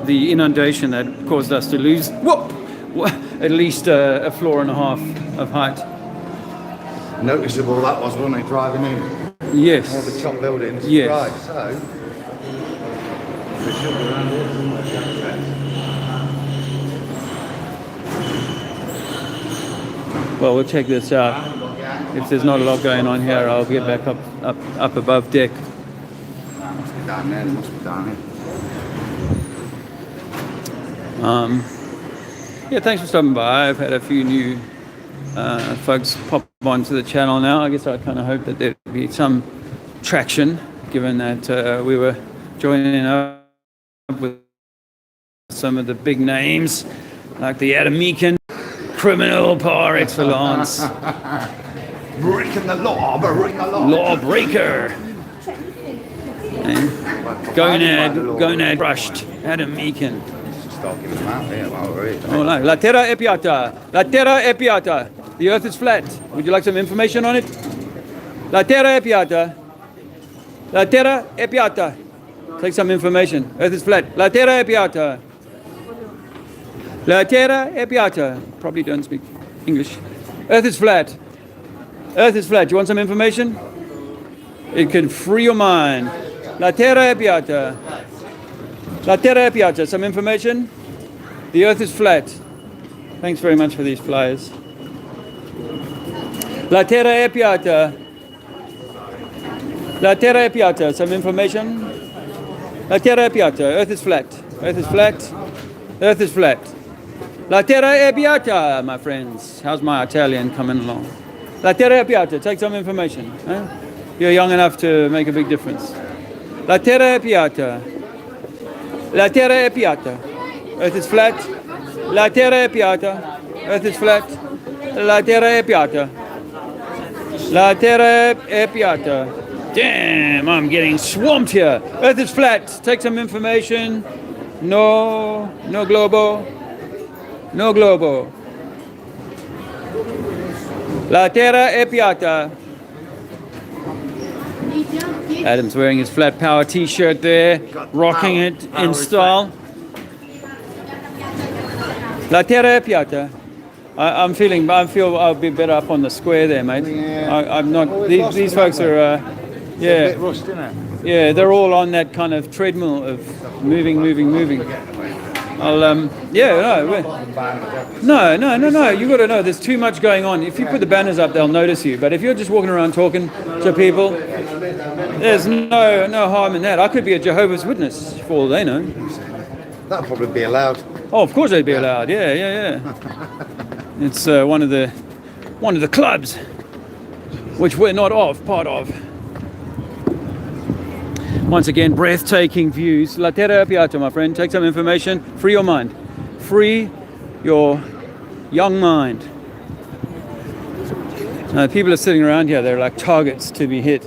the inundation that caused us to lose at least a floor and a half of height. noticeable that was when they driving in. All Yes. the top buildings. Yes. Right, so we should be around here somewhere, Jack said. Well, we'll check this out. If there's not a lot going on here, I'll get back up above deck. Must be down there, must be down here. Yeah, thanks for stopping by. I've had a few new folks pop onto the channel now. I guess I kind of hope that there'd be some traction, given that we were joining up with some of the big names, like the Adam Meekin, criminal par excellence, Breaking the law, breaking the law. lawbreaker, and gonad brushed Adam Meekin. Start giving them out here while we're here. Oh, no. La terra è piatta. La terra è piatta. The earth is flat. Would you like some information on it? La terra è piatta. La terra è piatta. Take some information. Earth is flat. La terra è piatta. La terra è piatta. Probably don't speak English. Earth is flat. Earth is flat. You want some information? It can free your mind. La terra è piatta. La terra è piatta. Some information? The earth is flat. Thanks very much for these flyers. La terra è piatta. La terra è piatta. Some information? La terra è piatta. Earth is flat. Earth is flat. Earth is flat. La terra è piatta, my friends. How's my Italian coming along? La terra è piatta. Take some information. Huh? You're young enough to make a big difference. La terra è piatta. La terra è piatta. Earth is flat. La terra è piatta. Earth is flat. La terra è piatta. La terra è piatta. Damn, I'm getting swamped here. Earth is flat. Take some information. No globo. No globo. La terra è piatta. Adam's wearing his Flat Power t-shirt there, rocking it in style. La terra è piatta. I feel I'll be better up on the square there, mate. I'm not. These folks are. Yeah. Bit rushed, isn't it? Yeah, they're all on that kind of treadmill of moving. I'll, No. You got to know there's too much going on. If you put the banners up, they'll notice you. But if you're just walking around talking to people, there's no harm in that. I could be a Jehovah's Witness for all they know. That'll probably be allowed. Oh, of course they'd be allowed. Yeah. It's one of the clubs which we're not part of. Once again, breathtaking views. La terra è piatta, my friend. Take some information. Free your mind. Free your young mind. People are sitting around here. They're like targets to be hit.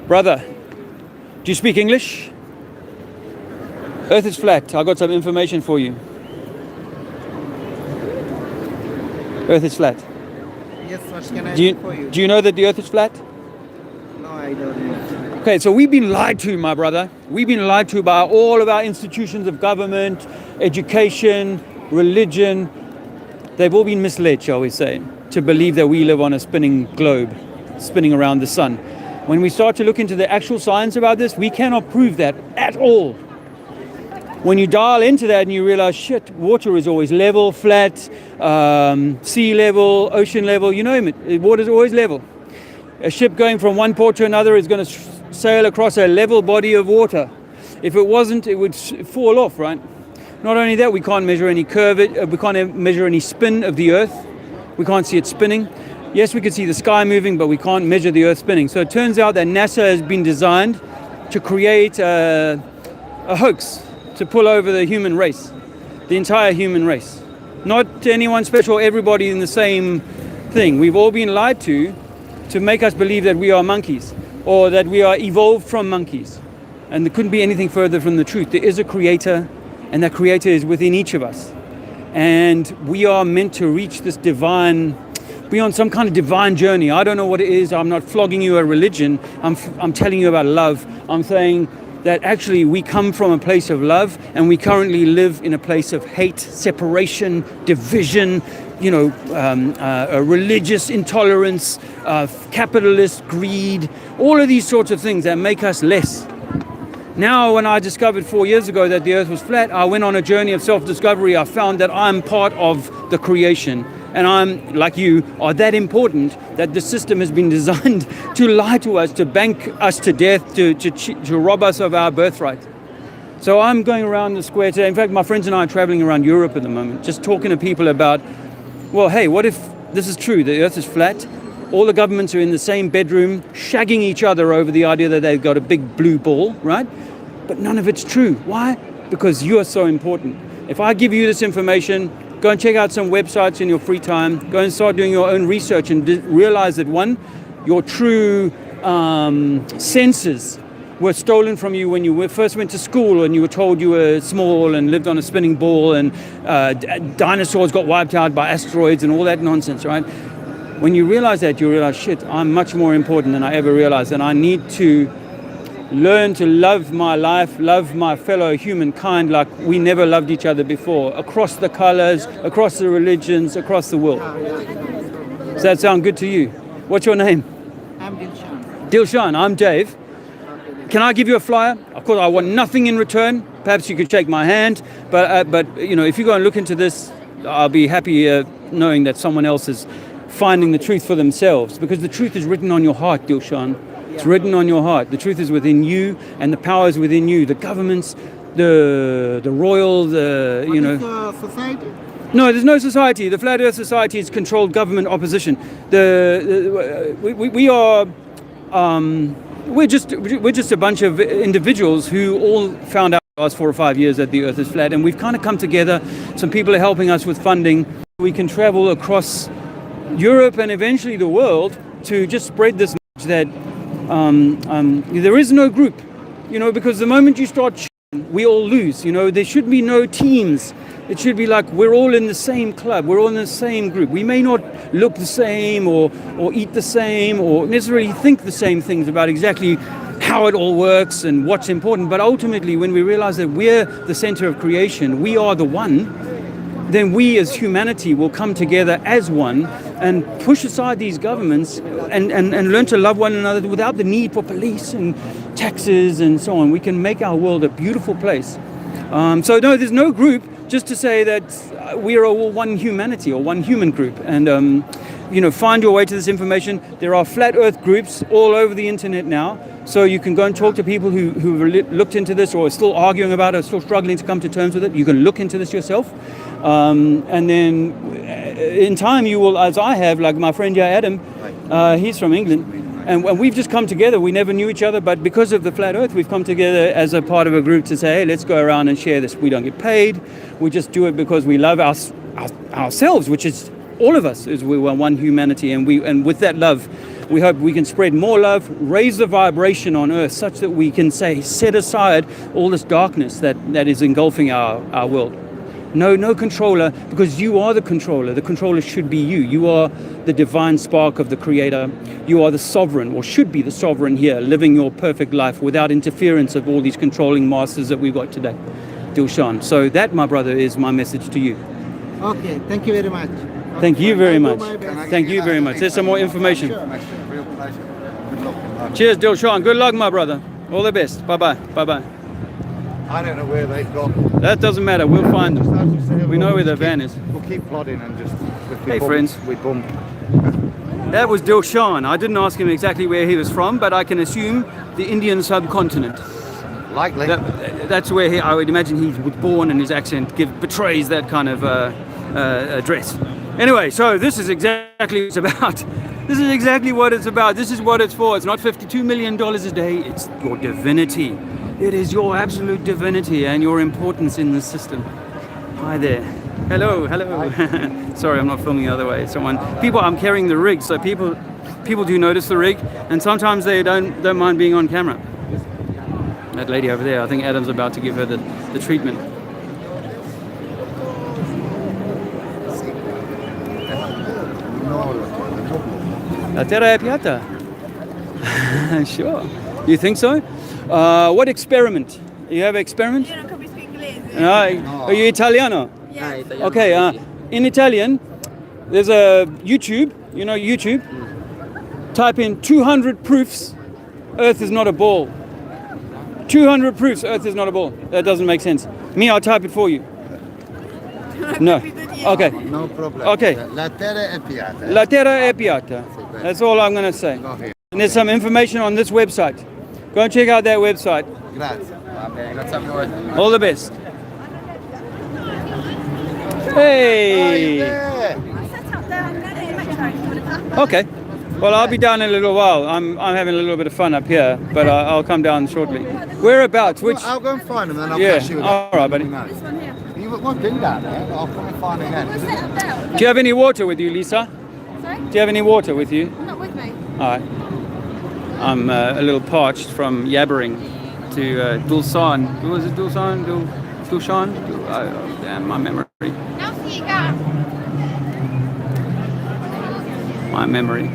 Brother, do you speak English? Earth is flat. I got some information for you. Earth is flat. Yes, what can I Do do for you? you know that the earth is flat? No, I don't know. Okay, so we've been lied to, my brother. We've been lied to by all of our institutions of government, education, religion. They've all been misled, shall we say, to believe that we live on a spinning globe, spinning around the sun. When we start to look into the actual science about this, we cannot prove that at all. When you dial into that and you realize, shit, water is always level, flat, sea level, ocean level, you name it, water is always level. A ship going from one port to another is going to sail across a level body of water. If it wasn't, it would fall off, right? Not only that, we can't measure any we can't measure any spin of the earth. We can't see it spinning. Yes, we can see the sky moving, but we can't measure the earth spinning. So it turns out that NASA has been designed to create a hoax to pull over the human race, the entire human race. Not anyone special, everybody in the same thing. We've all been lied to make us believe that we are monkeys or that we are evolved from monkeys. And there couldn't be anything further from the truth. There is a creator, and that creator is within each of us. And we are meant to reach this divine, be on some kind of divine journey. I don't know what it is. I'm not flogging you a religion. I'm telling you about love. I'm saying that actually we come from a place of love, and we currently live in a place of hate, separation, division, religious intolerance, capitalist greed, all of these sorts of things that make us less. Now, when I discovered 4 years ago that the earth was flat, I went on a journey of self-discovery. I found that I'm part of the creation, and I'm, like you, are that important that the system has been designed to lie to us, to bank us to death, to rob us of our birthright. So I'm going around the square today. In fact, my friends and I are traveling around Europe at the moment, just talking to people about, well, hey, what if this is true? The earth is flat. All the governments are in the same bedroom, shagging each other over the idea that they've got a big blue ball, right? But none of it's true. Why? Because you are so important. If I give you this information, go and check out some websites in your free time, go and start doing your own research and realize that, one, your true senses were stolen from you when you first went to school and you were told you were small and lived on a spinning ball and dinosaurs got wiped out by asteroids and all that nonsense, right? when you realize that, you realize, shit, I'm much more important than I ever realized, and I need to learn to love my life, love my fellow humankind like we never loved each other before, across the colors, across the religions, across the world. Does that sound good to you? What's your name? I'm Dilshan. Dilshan, I'm Dave. Can I give you a flyer? Of course, I want nothing in return. Perhaps you could shake my hand, but you know, if you go and look into this, I'll be happy knowing that someone else is finding the truth for themselves, because the truth is written on your heart, Dilshan. It's written on your heart. The truth is within you, and the power is within you. The governments, the royal, you know. Society? No, there's no society. The Flat Earth Society is controlled government opposition. We are. We're just a bunch of individuals who all found out the last 4 or 5 years that the Earth is flat, and we've kind of come together. Some people are helping us with funding. We can travel across Europe and eventually the world to just spread this message that there is no group, you know, because the moment you start, we all lose. You know, there should be no teams. It should be like we're all in the same club, we're all in the same group. We may not look the same or eat the same or necessarily think the same things about exactly how it all works and what's important, but ultimately when we realize that we're the center of creation, we are the one, then we as humanity will come together as one and push aside these governments and learn to love one another without the need for police and taxes and so on. We can make our world a beautiful place. So no, there's no group. Just to say that we are all one humanity or one human group, and you know, find your way to this information. There are flat Earth groups all over the internet now, so you can go and talk to people who looked into this or are still arguing about it, or still struggling to come to terms with it. You can look into this yourself, and then in time you will, as I have, like my friend Adam, he's from England. And we've just come together. We never knew each other, but because of the Flat Earth, we've come together as a part of a group to say, hey, let's go around and share this. We don't get paid. We just do it because we love ourselves, which is all of us. Is we are one humanity, and with that love, we hope we can spread more love, raise the vibration on Earth, such that we can set aside all this darkness that is engulfing our world. No controller, because you are the controller. The controller should be you. You are the divine spark of the Creator. You are the sovereign, or should be the sovereign here, living your perfect life without interference of all these controlling masters that we've got today. Dilshan. So that, my brother, is my message to you. Okay, thank you very much. Thank you very much. Do my best. Thank you very much. There's some more information. Real pleasure. Good luck. Cheers, Dilshan. Good luck, my brother. All the best. Bye-bye. Bye-bye. I don't know where they've gone. That doesn't matter. We'll find them. We know where the van is. We'll keep plodding and just... Hey, friends. We bump. That was Dilshan. I didn't ask him exactly where he was from, but I can assume the Indian subcontinent. Likely. That's where I would imagine he was born, and his accent betrays that kind of address. Anyway, so this is exactly what it's about. This is exactly what it's about. This is what it's for. It's not $52 million a day. It's your divinity. It is your absolute divinity and your importance in the system. Hi there. Hello. Sorry, I'm not filming the other way. I'm carrying the rig, so people do notice the rig, and sometimes they don't mind being on camera. That lady over there, I think Adam's about to give her the treatment. La terra è piatta. Sure. You think so? What experiment? You have an experiment? Io non capisco inglese. No. Are you Italiano? Yes. Okay. In Italian, there's a YouTube. You know YouTube? Type in 200 proofs Earth is not a ball. 200 proofs Earth is not a ball. That doesn't make sense. Me, I'll type it for you. No. Okay. No problem. Okay. La terra è piatta. La terra è piatta. That's all I'm going to say. And there's some information on this website. Go and check out that website. Grazie. All the best. Hey. Okay. Well, I'll be down in a little while. I'm having a little bit of fun up here, but I'll come down shortly. Whereabouts? Which? I'll go and find them, then I'll Yeah. catch you. All right, buddy. This one here. You won't do that, man. I'll come and find it What's again. that about? Do you have any water with you, Lisa? Sorry? Do you have any water with you? Not with me. All right. I'm a little parched from yabbering to Dulsan. Was it Dulsan? Dulshan? Damn, my memory. Now see you go. my memory.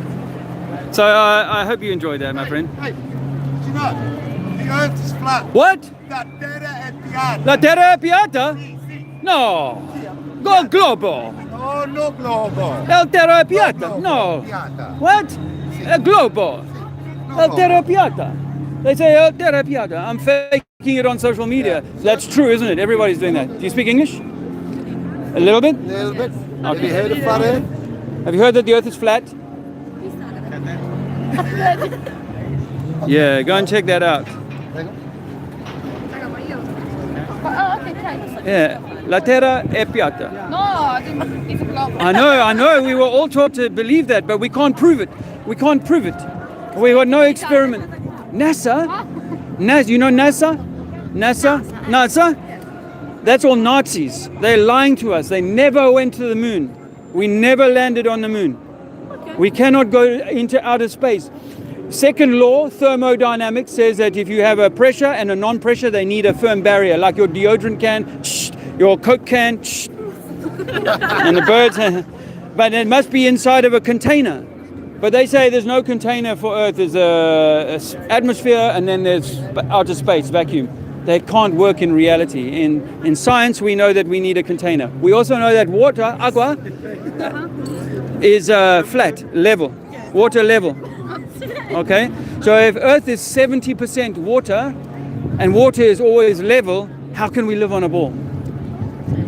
So I hope you enjoyed that, my friend. Hey, do you know, the earth is flat. What? La terra è piatta. La Terra è piatta? No. Go globo. No, no globo. La Terra è piatta? No. Piatta. What? A globo. La Terra è piatta. They say La Terra è piatta. I'm faking it on social media. That's true, isn't it? Everybody's doing that. Do you speak English? A little bit? A little bit. Have Okay. you heard of flat earth? Have you heard that the earth is flat? Yeah, go and check that out. Yeah, la terra è piatta. No, it's a globe. I know, we were all taught to believe that, but we can't prove it. We can't prove it. We got no experiment. NASA? NASA, you know NASA? NASA? NASA? That's all Nazis. They're lying to us. They never went to the moon. We never landed on the moon. We cannot go into outer space. Second law, thermodynamics, says that if you have a pressure and a non-pressure, they need a firm barrier, like your deodorant can, your Coke can, and the birds. But it must be inside of a container. But they say there's no container for Earth. There's a atmosphere, and then there's outer space, vacuum. They can't work in reality. In science, we know that we need a container. We also know that water, agua, is flat, level, water level. Okay, so if Earth is 70% water, and water is always level, how can we live on a ball?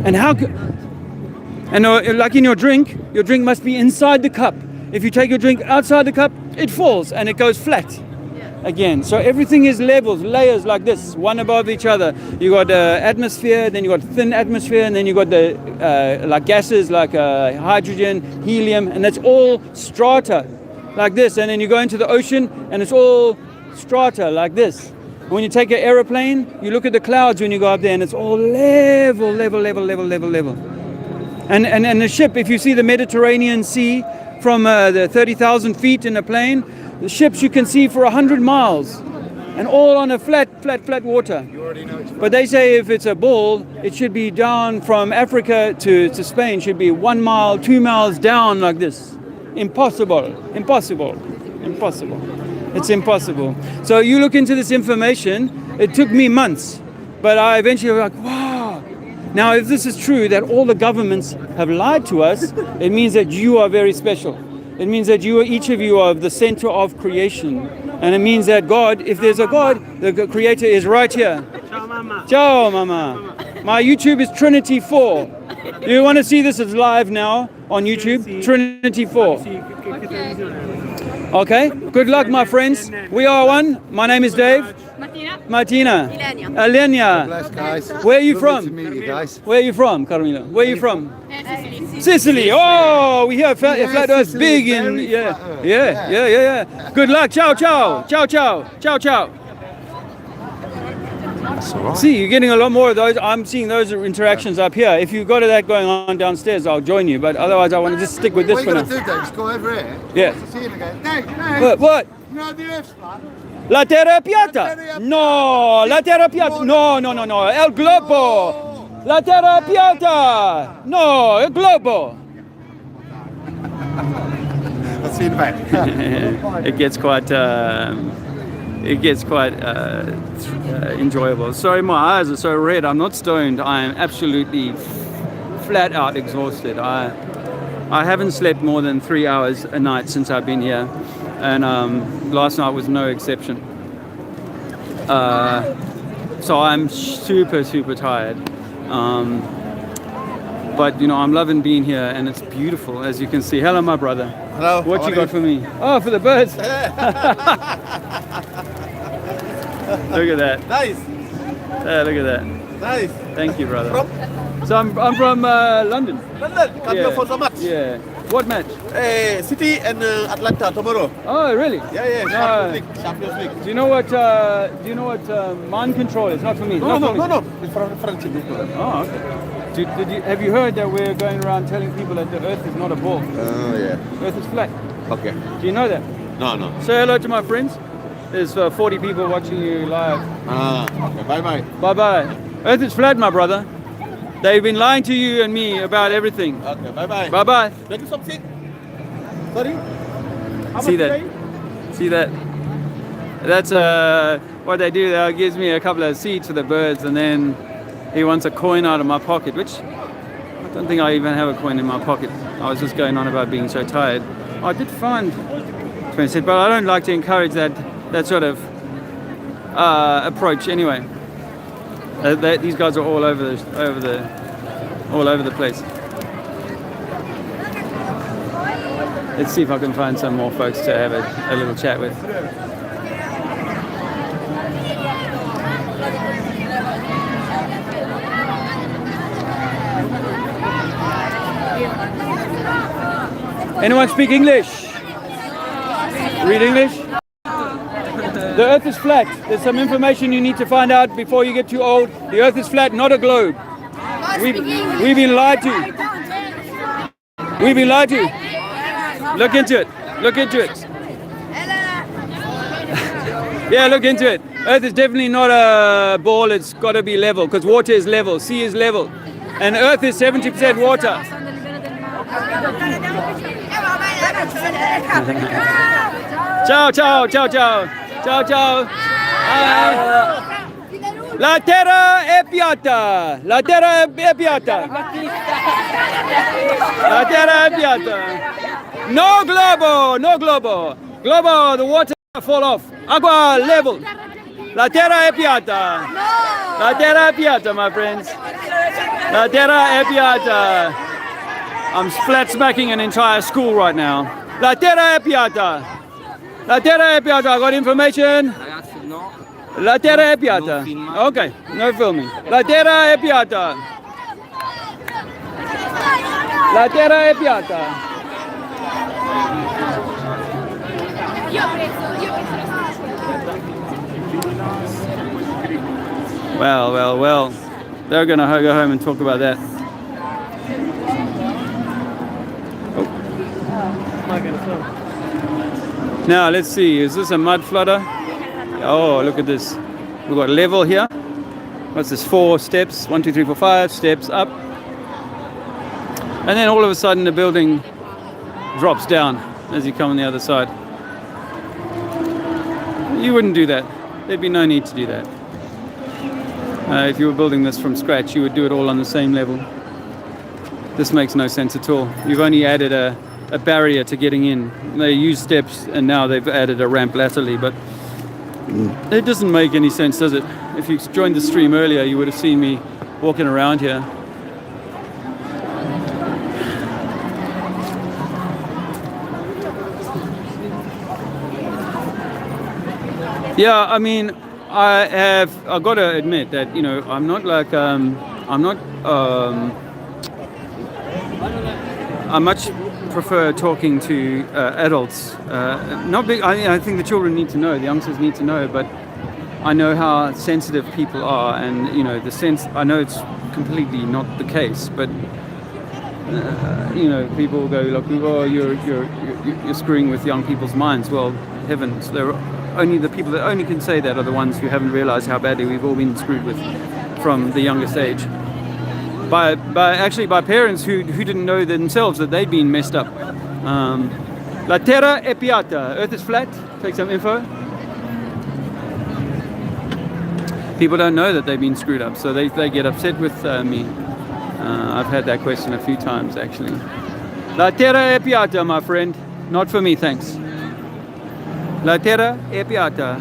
And like in your drink must be inside the cup. If you take your drink outside the cup, it falls and it goes flat again. So everything is levels, layers like this, one above each other. You got atmosphere, then you got thin atmosphere, and then you got the like gases like hydrogen, helium, and that's all strata like this. And then you go into the ocean, and it's all strata like this. When you take an aeroplane, you look at the clouds when you go up there, and it's all level. And the ship, if you see the Mediterranean Sea from the 30,000 feet in a plane, the ships you can see for 100 miles, and all on a flat water. But they say if it's a ball, it should be down from Africa to Spain, should be 1 mile, 2 miles down like this. Impossible. It's impossible. So you look into this information, it took me months, but I eventually was like, wow. Now, if this is true, that all the governments have lied to us, it means that you are very special. It means that each of you are the center of creation. And it means that God, if there's a God, the creator is right here. Ciao, Mama. My YouTube is Trinity 4. You want to see this as live now on YouTube? Trinity 4. Okay, good luck, my friends. We are one. My name is Dave. Martina. Elenia. Bless, guys. Where are you Lovely from? to meet you guys. Where are you from, Carmela? Where are you from? Sicily. Oh, we hear flat Earth Sicily big is in very yeah. flat Earth. Yeah. Good luck. Ciao. That's all right. See, you're getting a lot more of those. I'm seeing those interactions up here. If you've got that going on downstairs, I'll join you. But otherwise, I want to just stick with this What for you now. got to do, Dave, is go over here. Yeah. See him again. Dave. What? No, the earth's flat. La Terra è piatta? No, la Terra è piatta. No. El globo. La Terra è piatta. No, el globo. I'll see you in a bit. It gets quite enjoyable. Sorry, my eyes are so red. I'm not stoned. I am absolutely flat out exhausted. I haven't slept more than 3 hours a night since I've been here, and last night was no exception. So I'm super tired. But I'm loving being here, and it's beautiful, as you can see. Hello, my brother. Hello. What how you are got for me? Oh, for the birds. Look at that. Nice, Look at that. nice. Thank you, brother. From So I'm from London. London, come here for the match. Yeah. What match? City and Atlanta tomorrow. Oh, really? Yeah, No. Champions League. Do you know what? Mind control is? Not for me. No. Not for me. It's from friendship. Oh, okay. Have you heard that we're going around telling people that the Earth is not a ball? Oh, yeah. Earth is flat. Okay. Do you know that? No. Say hello to my friends. There's 40 people watching you live. Okay. Bye. Bye. Earth is flat, my brother. They've been lying to you and me about everything. Okay. Bye. Bye. Thank you something. Sorry. See that? See that? That's what they do. They gives me a couple of seeds for the birds, and then he wants a coin out of my pocket, which I don't think I even have a coin in my pocket. I was just going on about being so tired. I did find 20 cents, but I don't like to encourage that sort of approach anyway. These guys are all over the place. Let's see if I can find some more folks to have a little chat with. Anyone speak English? Read English? The earth is flat. There's some information you need to find out before you get too old. The earth is flat, not a globe. We've been lied to. We've been lied to. Look into it. Look into it. Yeah, look into it. Earth is definitely not a ball. It's got to be level because water is level. Sea is level. And Earth is 70% water. Ciao, ciao, ciao, ciao. Ciao, ciao. La terra è piatta. La terra è piatta. La terra è piatta. No globo, no globo. Globo, the water fall off. Agua level. La terra è piatta. La terra è piatta, my friends. La terra è piatta. I'm flat smacking an entire school right now. La terra è piatta. La terra è piatta. I got information. La terra è piatta. Okay, no filming. La terra è piatta. La terra è piatta. Well, well, well. They're going to go home and talk about that. Now, let's see. Is this a mud flooder? Oh, look at this. We've got level here. What's this? 4 steps. 1, 2, 3, 4, 5 steps up. And then all of a sudden the building drops down as you come on the other side. You wouldn't do that. There'd be no need to do that. If you were building this from scratch, you would do it all on the same level. This makes no sense at all. You've only added a barrier to getting in. They use steps and now they've added a ramp laterally, but it doesn't make any sense, does it? If you joined the stream earlier, you would have seen me walking around here. Yeah, I mean, I've got to admit that, you know, I'm not like, I much prefer talking to adults. Not big. I think the children need to know, the youngsters need to know, but I know how sensitive people are, and you know, I know it's completely not the case, but you know, people will go, look, oh, you're screwing with young people's minds. Well, heavens, only the people that only can say that are the ones who haven't realized how badly we've all been screwed with from the youngest age. By parents who didn't know themselves that they'd been messed up. La terra è piatta. Earth is flat. Take some info. People don't know that they've been screwed up, so they get upset with me. I've had that question a few times actually. La terra è piatta, my friend. Not for me, thanks. La terra è piatta.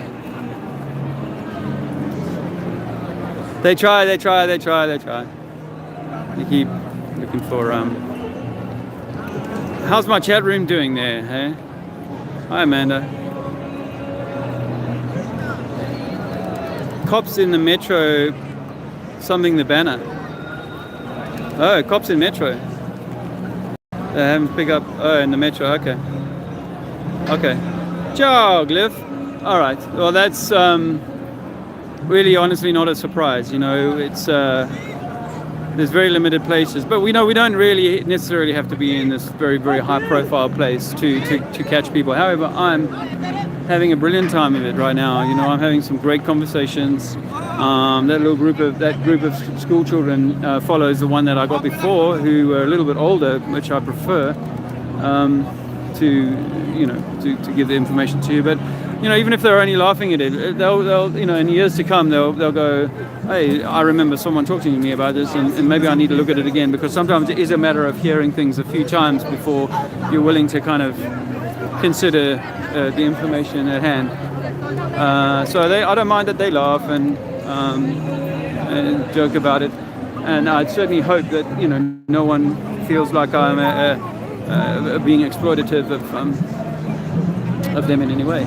They try. They keep looking for how's my chat room doing there, hey? Hi, Amanda. Cops in the metro, something the banner. Oh, cops in metro. They haven't picked up, oh, in the metro, okay. Ciao, Glyph. All right, well, that's really honestly not a surprise, you know, it's there's very limited places, but we know we don't really necessarily have to be in this very, very high profile place to catch people. However, I'm having a brilliant time of it right now. You know, I'm having some great conversations. That group of school children follows the one that I got before, who were a little bit older, which I prefer. to you know to give the information to you. But you know, even if they're only laughing at it, they'll you know, in years to come they'll go, hey, I remember someone talking to me about this, and maybe I need to look at it again, because sometimes it is a matter of hearing things a few times before you're willing to kind of consider the information at hand. So I don't mind that they laugh and joke about it, and I'd certainly hope that you know no one feels like I'm being exploitative of them in any way.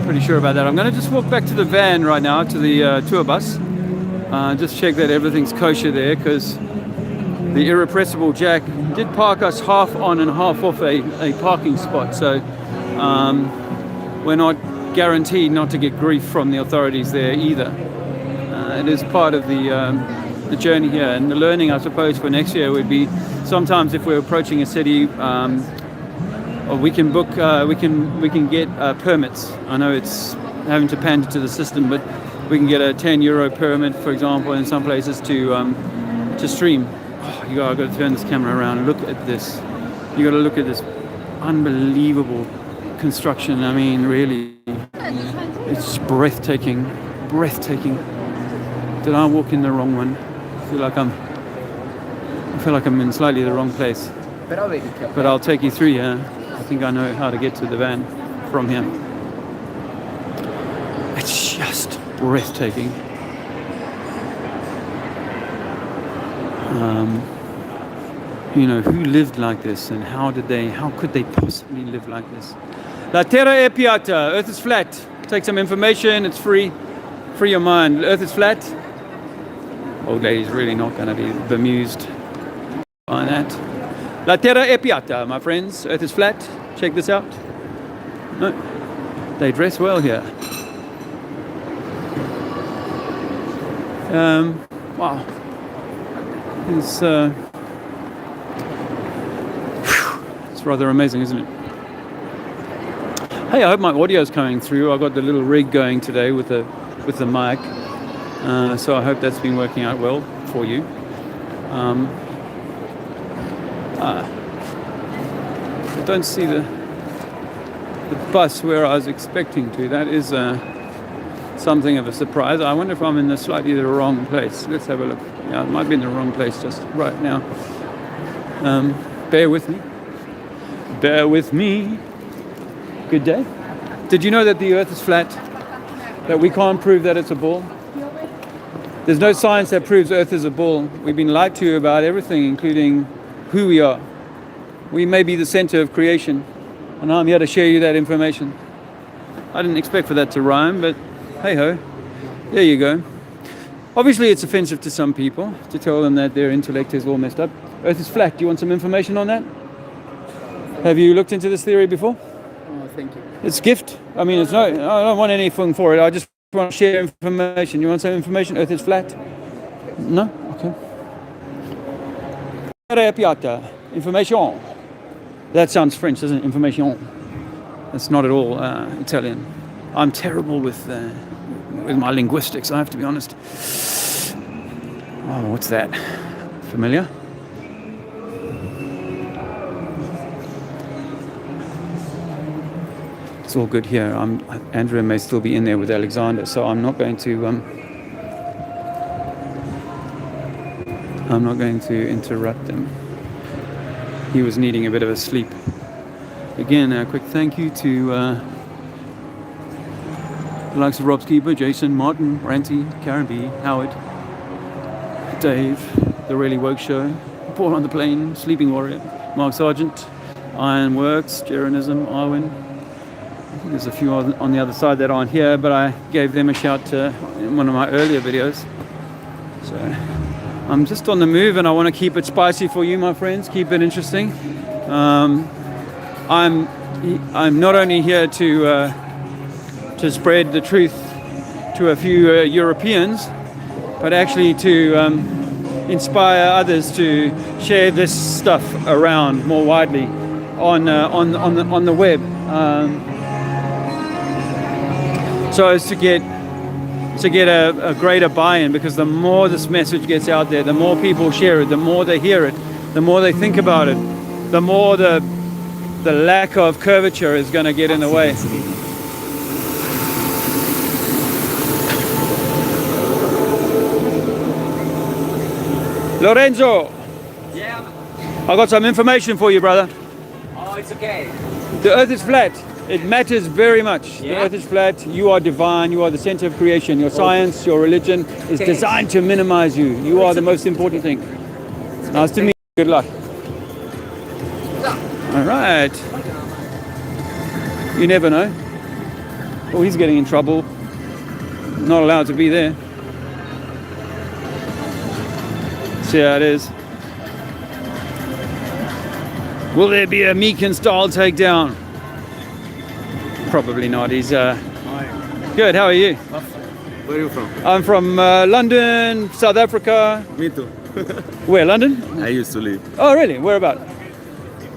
Pretty sure about that. I'm going to just walk back to the van right now, to the tour bus, just check that everything's kosher there, because the irrepressible Jack did park us half on and half off a parking spot, so we're not guaranteed not to get grief from the authorities there either. It is part of the journey here, and the learning, I suppose, for next year would be sometimes if we're approaching a city, or we can book, we can get permits. I know it's having to pander to the system, but we can get a €10 permit, for example, in some places to stream. Oh, I've got to turn this camera around and look at this. You got to look at this unbelievable construction. I mean, really, it's breathtaking, breathtaking. Did I walk in the wrong one? I feel like I'm in slightly the wrong place. But I'll take you through here. I think I know how to get to the van from here. It's just breathtaking. You know, who lived like this, and how could they possibly live like this? La terra è piatta. Earth is flat. Take some information. It's free. Free your mind. Earth is flat. Old lady's really not going to be bemused by that. La terra è piatta, my friends. Earth is flat. Check this out. No, they dress well here. Wow. It's rather amazing, isn't it? Hey, I hope my audio's coming through. I got the little rig going today with the mic, so I hope that's been working out well for you. I don't see the bus where I was expecting to. That is something of a surprise. I wonder if I'm in slightly the wrong place. Let's have a look. Yeah, I might be in the wrong place just right now. Bear with me. Bear with me. Good day. Did you know that the Earth is flat? That we can't prove that it's a ball? There's no science that proves Earth is a ball. We've been lied to about everything, including who we are. We may be the center of creation, and I'm here to share you that information. I didn't expect for that to rhyme, but hey ho, there you go. Obviously it's offensive to some people to tell them that their intellect is all messed up. Earth is flat. Do you want some information on that? Have you looked into this theory before? Oh, thank you. It's a gift. I mean, I don't want anything for it. I just want to share information. You want some information? Earth is flat? No? Okay. Information. That sounds French, doesn't it? Information. That's not at all Italian. I'm terrible with my linguistics, I have to be honest. Oh, what's that? Familiar? It's all good here. Andrea may still be in there with Alexander, so I'm not going to interrupt him. He was needing a bit of a sleep. Again, a quick thank you to the likes of Rob Skeeper, Jason, Martin, Ranty, Karen B, Howard, Dave, The Really Woke Show, Paul on the Plane, Sleeping Warrior, Mark Sargent, Ironworks, Jeronism, Arwen. I think there's a few on the other side that aren't here, but I gave them a shout in one of my earlier videos. So I'm just on the move, and I want to keep it spicy for you, my friends. Keep it interesting. I'm not only here to spread the truth to a few Europeans, but actually to inspire others to share this stuff around more widely on the web, so as to get a greater buy-in. Because the more this message gets out there, the more people share it, the more they hear it, the more they think about it, the more the lack of curvature is going to get in the way. Lorenzo, Yeah. I got some information for you, brother. Oh, it's okay. The earth is flat. It matters very much. The Yeah. earth is flat. You are divine. You are the center of creation. Your science, your religion is Okay. designed to minimize you. You are the most important thing. Nice to meet you. Good luck. All right. You never know. Oh, he's getting in trouble. Not allowed to be there. See how it is. Will there be a Meekin style takedown? Probably not. He's good. How are you? Where are you from? I'm from London, South Africa. Me too. Where? London? I used to live. Oh, really? Where about?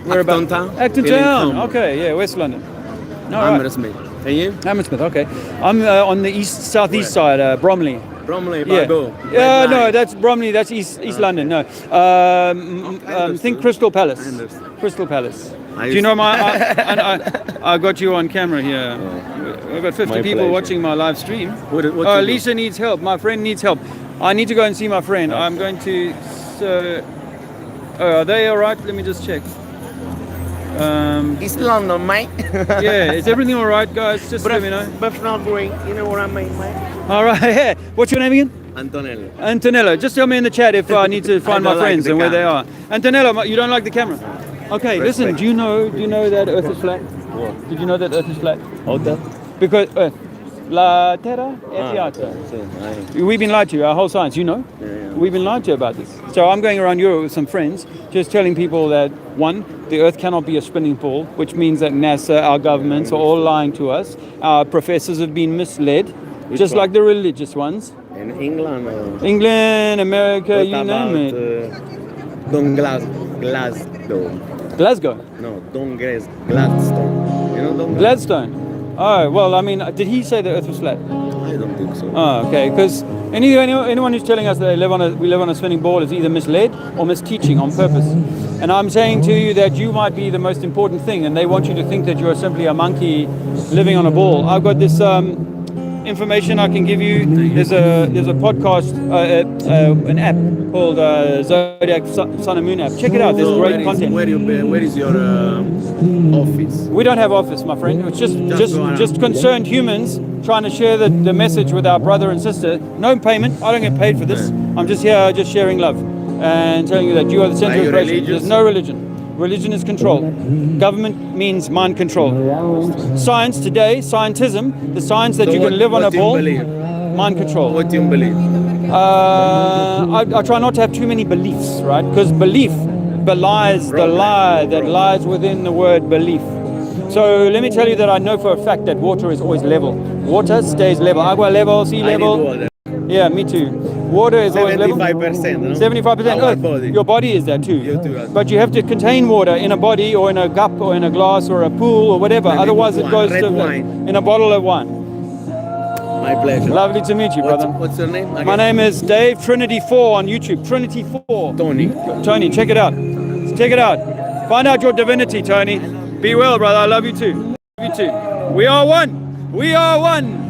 Acton Town. Acton Town. Okay, yeah, West London. No, right. Hammersmith. And you? Hammersmith. Okay. I'm on the southeast side, Bromley. Bromley, Yeah. Bargo. Yeah, no, that's Bromley. That's East London. No. Think Crystal Palace. I understand. Crystal Palace. I Do you know used- I got you on camera here. We've got 50 My people pleasure. watching my live stream. What you do? Lisa needs help. My friend needs help. I need to go and see my friend. I'm going to. Are they all right? Let me just check. It's London, mate. Yeah, is everything all right, guys? Just let me know. But not great. You know what I mean, mate? All right. Yeah. What's your name again? Antonello. Antonello. Just tell me in the chat if I need to find my don't like friends the and where they camera. are. Antonello, you don't like the camera? Okay. Listen. Respect. Do you know that Earth is flat? What? Did you know that Earth is flat? Hotel? Because Earth. La Terra è piatta. We've been lied to, our whole science, you know? Yeah. We've been lied to about this. So I'm going around Europe with some friends, just telling people that, one, the Earth cannot be a spinning ball, which means that NASA, our governments are all lying to us. Our professors have been misled, just one? like the religious ones. In England or... England, America, What you about, name it. Don Glasgow? Glasgow, No, Don Gladstone. You know Don Gladstone. Oh, well, I mean, did he say the Earth was flat? I don't think so. Oh, okay. Because anyone who's telling us that we live on a spinning ball is either misled or misteaching on purpose. And I'm saying to you that you might be the most important thing, and they want you to think that you're simply a monkey living on a ball. I've got this information I can give you. There's a podcast, an app called Zodiac Sun and Moon app. Check it out. There's great content. Where is your office? We don't have office, my friend. It's just concerned humans trying to share the message with our brother and sister. No payment. I don't get paid for this. I'm just here, just sharing love and telling you that you are the center Are of you creation. religious? There's no religion. Religion is control. Government means mind control. Science today, scientism, the science that So you can live on a what do you ball, believe? mind control. What do you believe? I try not to have too many beliefs, right? Because belief belies the lie that lies within the word belief. So let me tell you that I know for a fact that water is always level. Water stays level. Agua level, sea I need level. water. Yeah, me too. Water is always level. 75%, no? 75%. Our Earth. body. Your body is that too. You too. But you have to contain water in a body or in a cup or in a glass or a pool or whatever. Maybe Otherwise it wine, goes red to wine. in a bottle of wine. My pleasure. Lovely to meet you, brother. What's your name? My name is Dave Trinity4 on YouTube. Trinity4. Tony. Tony, check it out. Check it out. Find out your divinity, Tony. Be well, brother. I love you too. Love you too. We are one. We are one.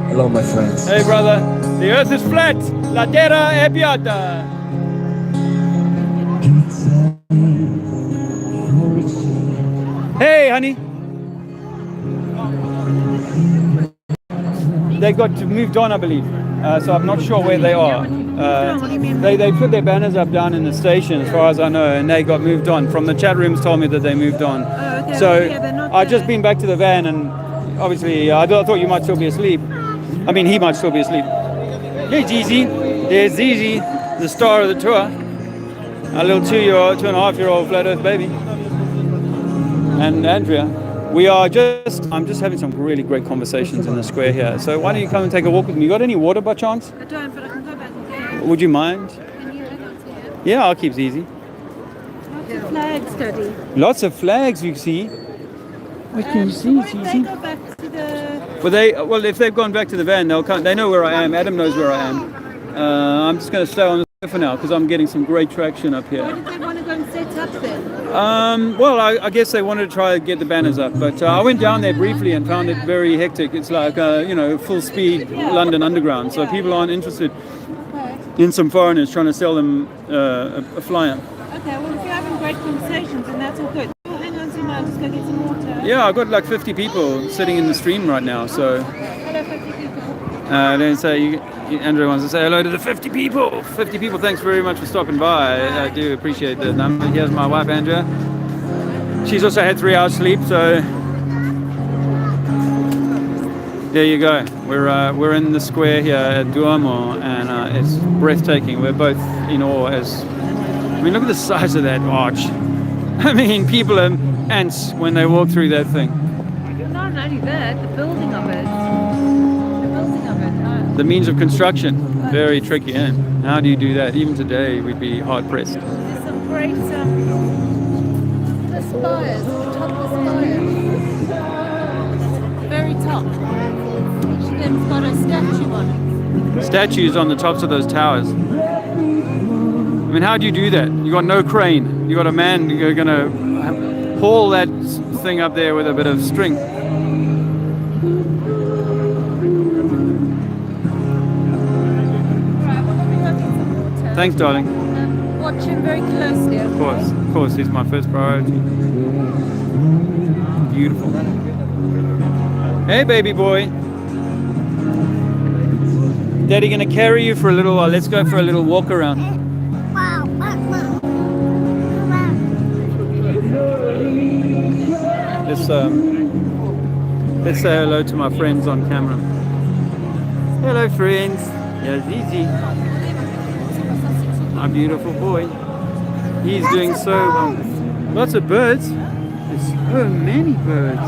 Hello, my friends. Hey, brother. The earth is flat. La terra è piatta. Hey, honey. They got moved on, I believe. So I'm not sure where they are. They put their banners up down in the station, as far as I know, and they got moved on. From the chat rooms, told me that they moved on. Oh, okay. So Yeah, they're not I've just there. been back to the van, and obviously I thought you might still be asleep. I mean, he might still be asleep. Hey, Zizi. There's Zizi, the star of the tour. A little 2.5-year-old flat earth baby. And Andrea. We are I'm just having some really great conversations in the square here. So why don't you come and take a walk with me? You got any water by chance? I don't, but I can go back and get it. Would you mind? Can you hang on to it? Yeah, I'll keep it easy. Lots of flags, Daddy. Lots of flags you see. What can you see? What if they go back to the... Well, if they've gone back to the van, they'll come. They know where I am. Adam knows where I am. I'm just going to stay on the square for now because I'm getting some great traction up here. Why did they want to go and set up then? Well, I guess they wanted to try to get the banners up, but I went down there briefly and found it very hectic. It's like, full speed London Underground. So people aren't interested in some foreigners trying to sell them a flyer. Okay, well, if you're having great conversations, then that's all good. Well, hang on to me, I'll just go get some water. Yeah, I've got like 50 people sitting in the stream right now. So Hello, 50 people. don't say Andrew wants to say hello to the 50 people. 50 people, thanks very much for stopping by. I do appreciate the number. Here's my wife, Andrea. She's also had 3 hours sleep, so there you go. We're in the square here at Duomo, and it's breathtaking. We're both in awe look at the size of that arch. I mean, people are ants when they walk through that thing. Not only that, the building of it. The means of construction, very tricky. And how do you do that? Even today, we'd be hard pressed. There's some great the spires, the top of the spires. Very top. Each of them's got a statue on it. Statues on the tops of those towers. I mean, how do you do that? You got no crane. You got a man. You're gonna haul that thing up there with a bit of string. Thanks, darling. Watch him very closely. Of course, he's my first priority. Beautiful. Hey, baby boy. Daddy gonna carry you for a little while. Let's go for a little walk around. Let's say hello to my friends on camera. Hello, friends. Yes, Zizi. My beautiful boy. He's doing so well. Lots of birds. There's so many birds.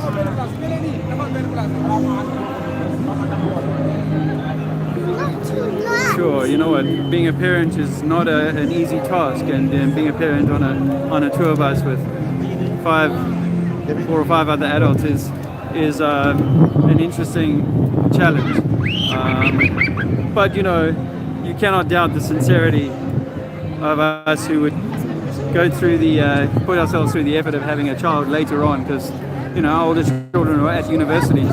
Sure, you know what? Being a parent is not an easy task, and being a parent on a tour bus with 4 or 5 other adults is an interesting challenge. But you cannot doubt the sincerity of us who would go through put ourselves through the effort of having a child later on, because our older children are at universities.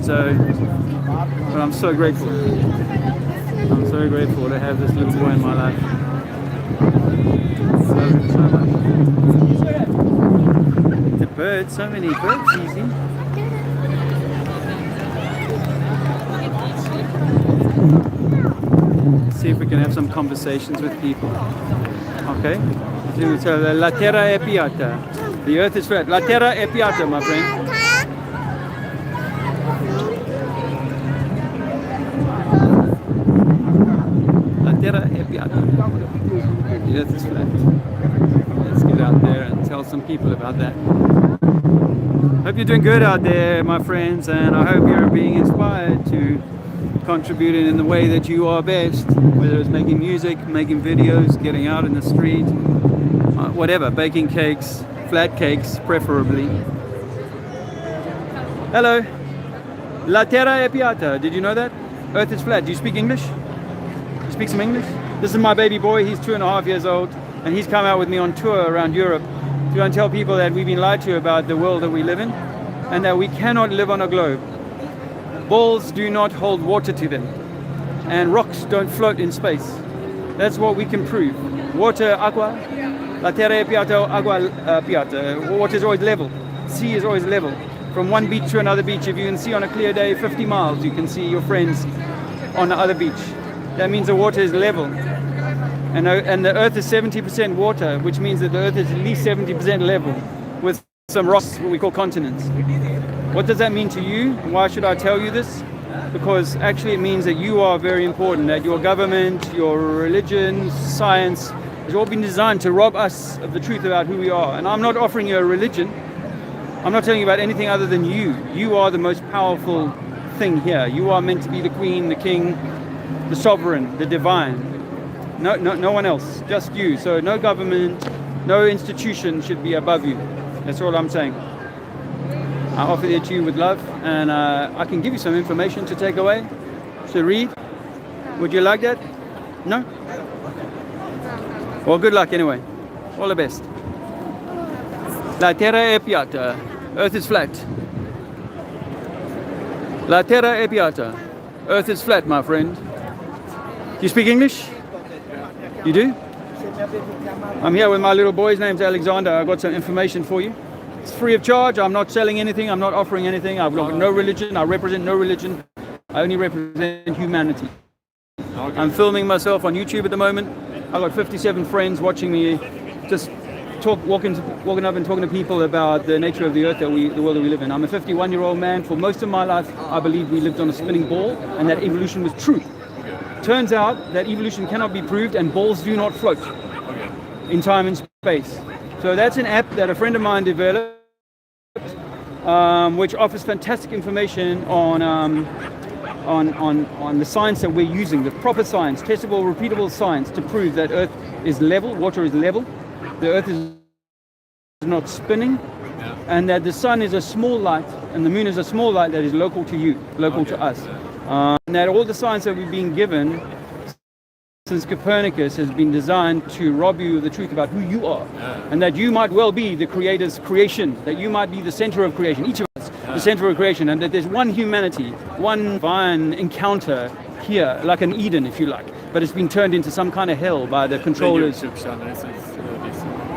So, but I'm so grateful. I'm so grateful to have this little boy in my life. So much. The birds, so many birds, easy. See if we can have some conversations with people. Okay? So la terra è piatta. The earth is flat. La terra è piatta, my friend. La terra è piatta. The earth is flat. Let's get out there and tell some people about that. Hope you're doing good out there, my friends, and I hope you're being inspired to contribute in the way that you are best, whether it's making music, making videos, getting out in the street, whatever, baking cakes, flat cakes preferably. Hello. La terra è piatta. Did you know that? Earth is flat. Do you speak English? You speak some English? This is my baby boy. He's 2.5 years old, and he's come out with me on tour around Europe to go and tell people that we've been lied to about the world that we live in, and that we cannot live on a globe. Balls do not hold water to them, and rocks don't float in space. That's what we can prove. Water, agua, la terra è piatta, agua piatta. Water is always level. Sea is always level. From one beach to another beach, if you can see on a clear day 50 miles, you can see your friends on the other beach. That means the water is level. And the earth is 70% water, which means that the earth is at least 70% level, with some rocks, what we call continents. What does that mean to you? Why should I tell you this? Because actually it means that you are very important, that your government, your religion, science, has all been designed to rob us of the truth about who we are. And I'm not offering you a religion. I'm not telling you about anything other than you. You are the most powerful thing here. You are meant to be the queen, the king, the sovereign, the divine. No one else, just you. So no government, no institution should be above you. That's all I'm saying. I offer it to you with love, and I can give you some information to take away, to read. Would you like that? No? Well, good luck anyway. All the best. La terra è piatta. Earth is flat. La terra è piatta. Earth is flat, my friend. Do you speak English? You do? I'm here with my little boy. His name's Alexander. I got some information for you. It's free of charge. I'm not selling anything. I'm not offering anything. I've got no religion. I represent no religion. I only represent humanity. I'm filming myself on YouTube at the moment. I've got 57 friends watching me just walking up and talking to people about the nature of the earth, the world that we live in. I'm a 51-year-old man. For most of my life, I believed we lived on a spinning ball and that evolution was true. Turns out that evolution cannot be proved and balls do not float in time and space. So that's an app that a friend of mine developed, which offers fantastic information on the science that we're using, the proper science, testable, repeatable science to prove that Earth is level, water is level, the Earth is not spinning, and that the sun is a small light and the moon is a small light that is local to you, local to us. And that all the science that we've been given since Copernicus has been designed to rob you of the truth about who you are, and that you might well be the Creator's creation, that you might be the center of creation, each of us the center of creation, and that there's one humanity, one divine encounter here, like an Eden if you like, but it's been turned into some kind of hell by the controllers. The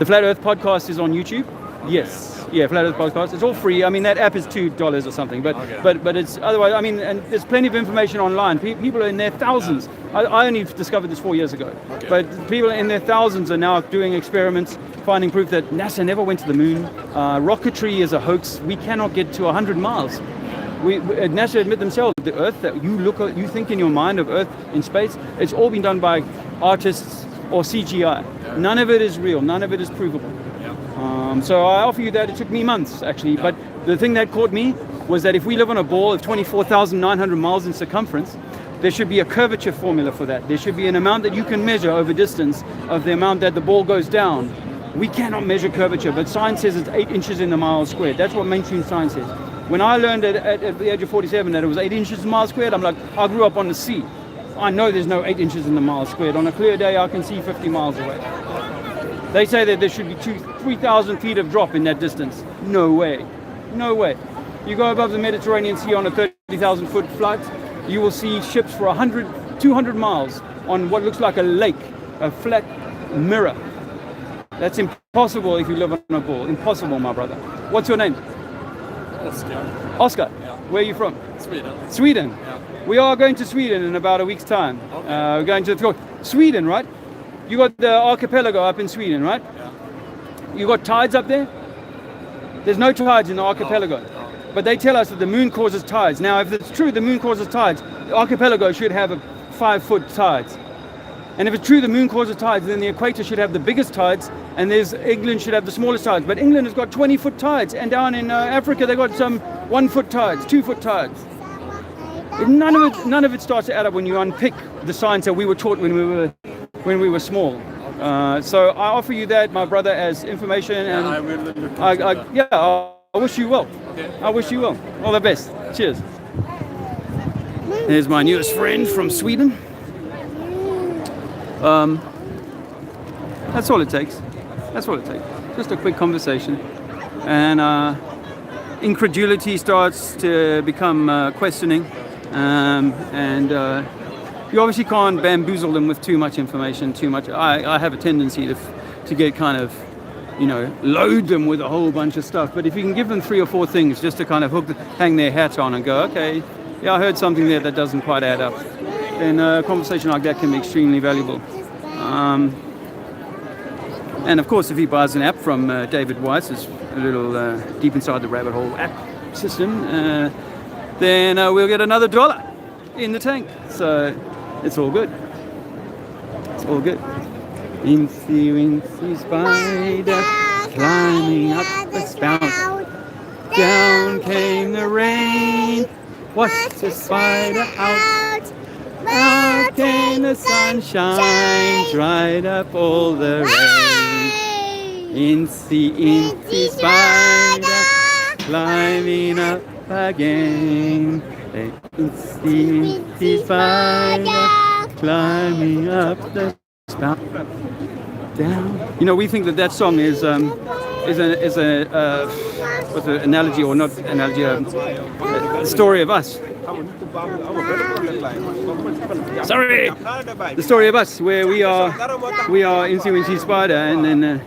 Flat Earth Podcast is on YouTube. Yes, yeah, Flat Earth Podcast. It's all free. I mean, that app is $2 or something, but it's otherwise. I mean, and there's plenty of information online. People are in their thousands. I only discovered this 4 years ago, but people in their thousands are now doing experiments, finding proof that NASA never went to the moon. Rocketry is a hoax. We cannot get to 100 miles. NASA admit themselves, the Earth that you think in your mind of Earth in space, it's all been done by artists or CGI. None of it is real. None of it is provable. So I offer you that. It took me months, actually. But the thing that caught me was that if we live on a ball of 24,900 miles in circumference, there should be a curvature formula for that. There should be an amount that you can measure over distance of the amount that the ball goes down. We cannot measure curvature, but science says it's 8 inches in the mile squared. That's what mainstream science says. When I learned at the age of 47 that it was 8 inches in the mile squared, I'm like, I grew up on the sea. I know there's no 8 inches in the mile squared. On a clear day, I can see 50 miles away. They say that there should be 3,000 feet of drop in that distance. No way. No way. You go above the Mediterranean Sea on a 30,000 foot flight, you will see ships for 200 miles on what looks like a lake, a flat mirror. That's impossible if you live on a ball. Impossible, my brother. What's your name? Oscar. Oscar. Yeah. Where are you from? Sweden. Sweden. Yeah. We are going to Sweden in about a week's time. Okay. We're going to Sweden, right? You got the archipelago up in Sweden, right? Yeah. You got tides up there? There's no tides in the archipelago. But they tell us that the moon causes tides. Now, if it's true the moon causes tides, the archipelago should have a 5-foot tides. And if it's true the moon causes tides, then the equator should have the biggest tides, and England should have the smallest tides. But England has got 20-foot tides, and down in Africa they got some 1-foot tides, 2-foot tides. None of it starts to add up when you unpick the science that we were taught when we were small. So I offer you that, my brother, as information, and I will look into that. I wish you well. Okay. I wish you well. All the best. Cheers. There's my newest friend from Sweden. That's all it takes. That's all it takes. Just a quick conversation, and incredulity starts to become questioning, and you obviously can't bamboozle them with too much information. I have a tendency to get kind of, load them with a whole bunch of stuff. But if you can give them 3 or 4 things just to kind of hang their hat on and go, okay, yeah, I heard something there that doesn't quite add up, then a conversation like that can be extremely valuable. And of course, if he buys an app from David Weiss, is a little deep inside the rabbit hole app system, then we'll get another $1 in the tank. So it's all good. It's all good. Incy wincy spider climbing up the spout. What's a spider out? Out came the sunshine, dried up all the rain. Incy spider, climbing up again. Incy spider, climbing up the spout. Down. You know, we think that song is a what's an analogy or not analogy, a story of us. Sorry, the story of us, where we are Incy spider, and then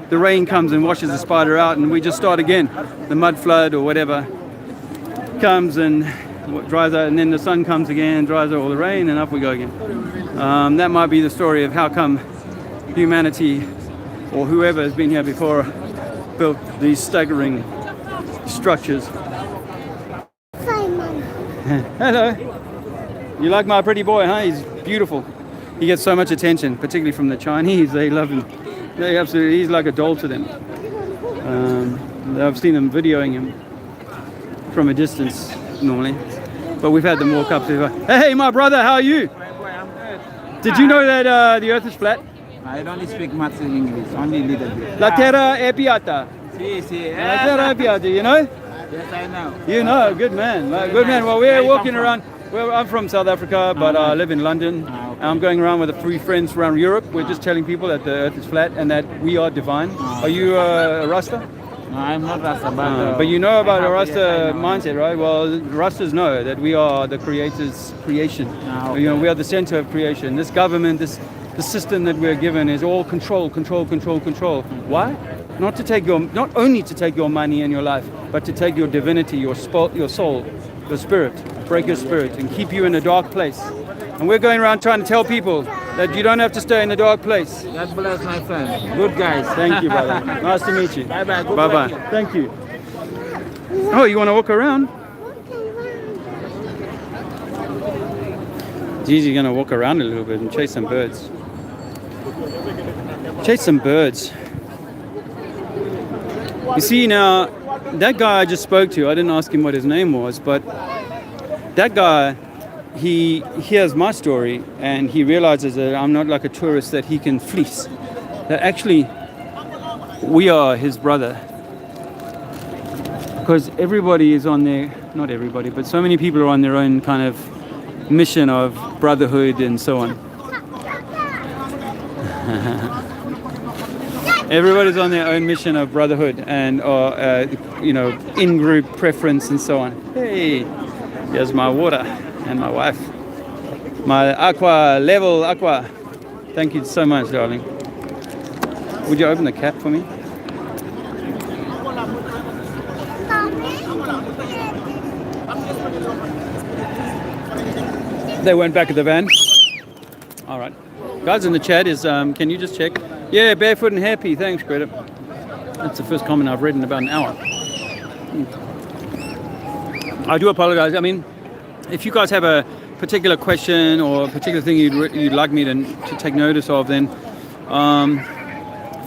the rain comes and washes the spider out, and we just start again. The mud flood or whatever comes and dries out, and then the sun comes again, dries out all the rain, and up we go again. That might be the story of how come humanity or whoever has been here before built these staggering structures. Hello. You like my pretty boy, huh? He's beautiful. He gets so much attention, particularly from the Chinese. They love him. They absolutely, he's like a doll to them. I've seen them videoing him from a distance normally, but we've had them walk up to him. Hey, my brother, how are you? Did you know that the earth is flat? I don't speak much in English, only little bit. La terra è piatta. Sí, sí. La terra è piatta, you know? Yes, I know. You know, good man. Good man. Well, we're walking around. Well, I'm from South Africa, but I live in London. I'm going around with a few friends around Europe. We're just telling people that the earth is flat and that we are divine. Are you a Rasta? No, I'm not Rasta, but you know about a Rasta mindset, right? Well, Rastas know that we are the Creator's creation. Okay. You know, we are the center of creation. This government, the system that we're given is all control. Why? Not only to take your money and your life, but to take your divinity, your soul, your spirit, break your spirit, and keep you in a dark place. And we're going around trying to tell people that you don't have to stay in a dark place. God bless my friend. Good guys. Thank you, brother. Nice to meet you. Bye bye. Bye bye. Thank you. Oh, you want to walk around? Gigi's going to walk around a little bit and chase some birds. Chase some birds. You see now, that guy I just spoke to, I didn't ask him what his name was, but that guy, he hears my story and he realizes that I'm not like a tourist that he can fleece. That actually, we are his brother. Because everybody is on their, not everybody, but so many people are on their own kind of mission of brotherhood and so on. Everybody's on their own mission of brotherhood and, in-group preference and so on. Hey, here's my water and my wife. My level aqua. Thank you so much, darling. Would you open the cap for me? They went back at the van. All right. Guys in the chat is, can you just check? Yeah, barefoot and happy. Thanks, Greta. That's the first comment I've read in about an hour. I do apologize. I mean, if you guys have a particular question or a particular thing you'd like me to take notice of, then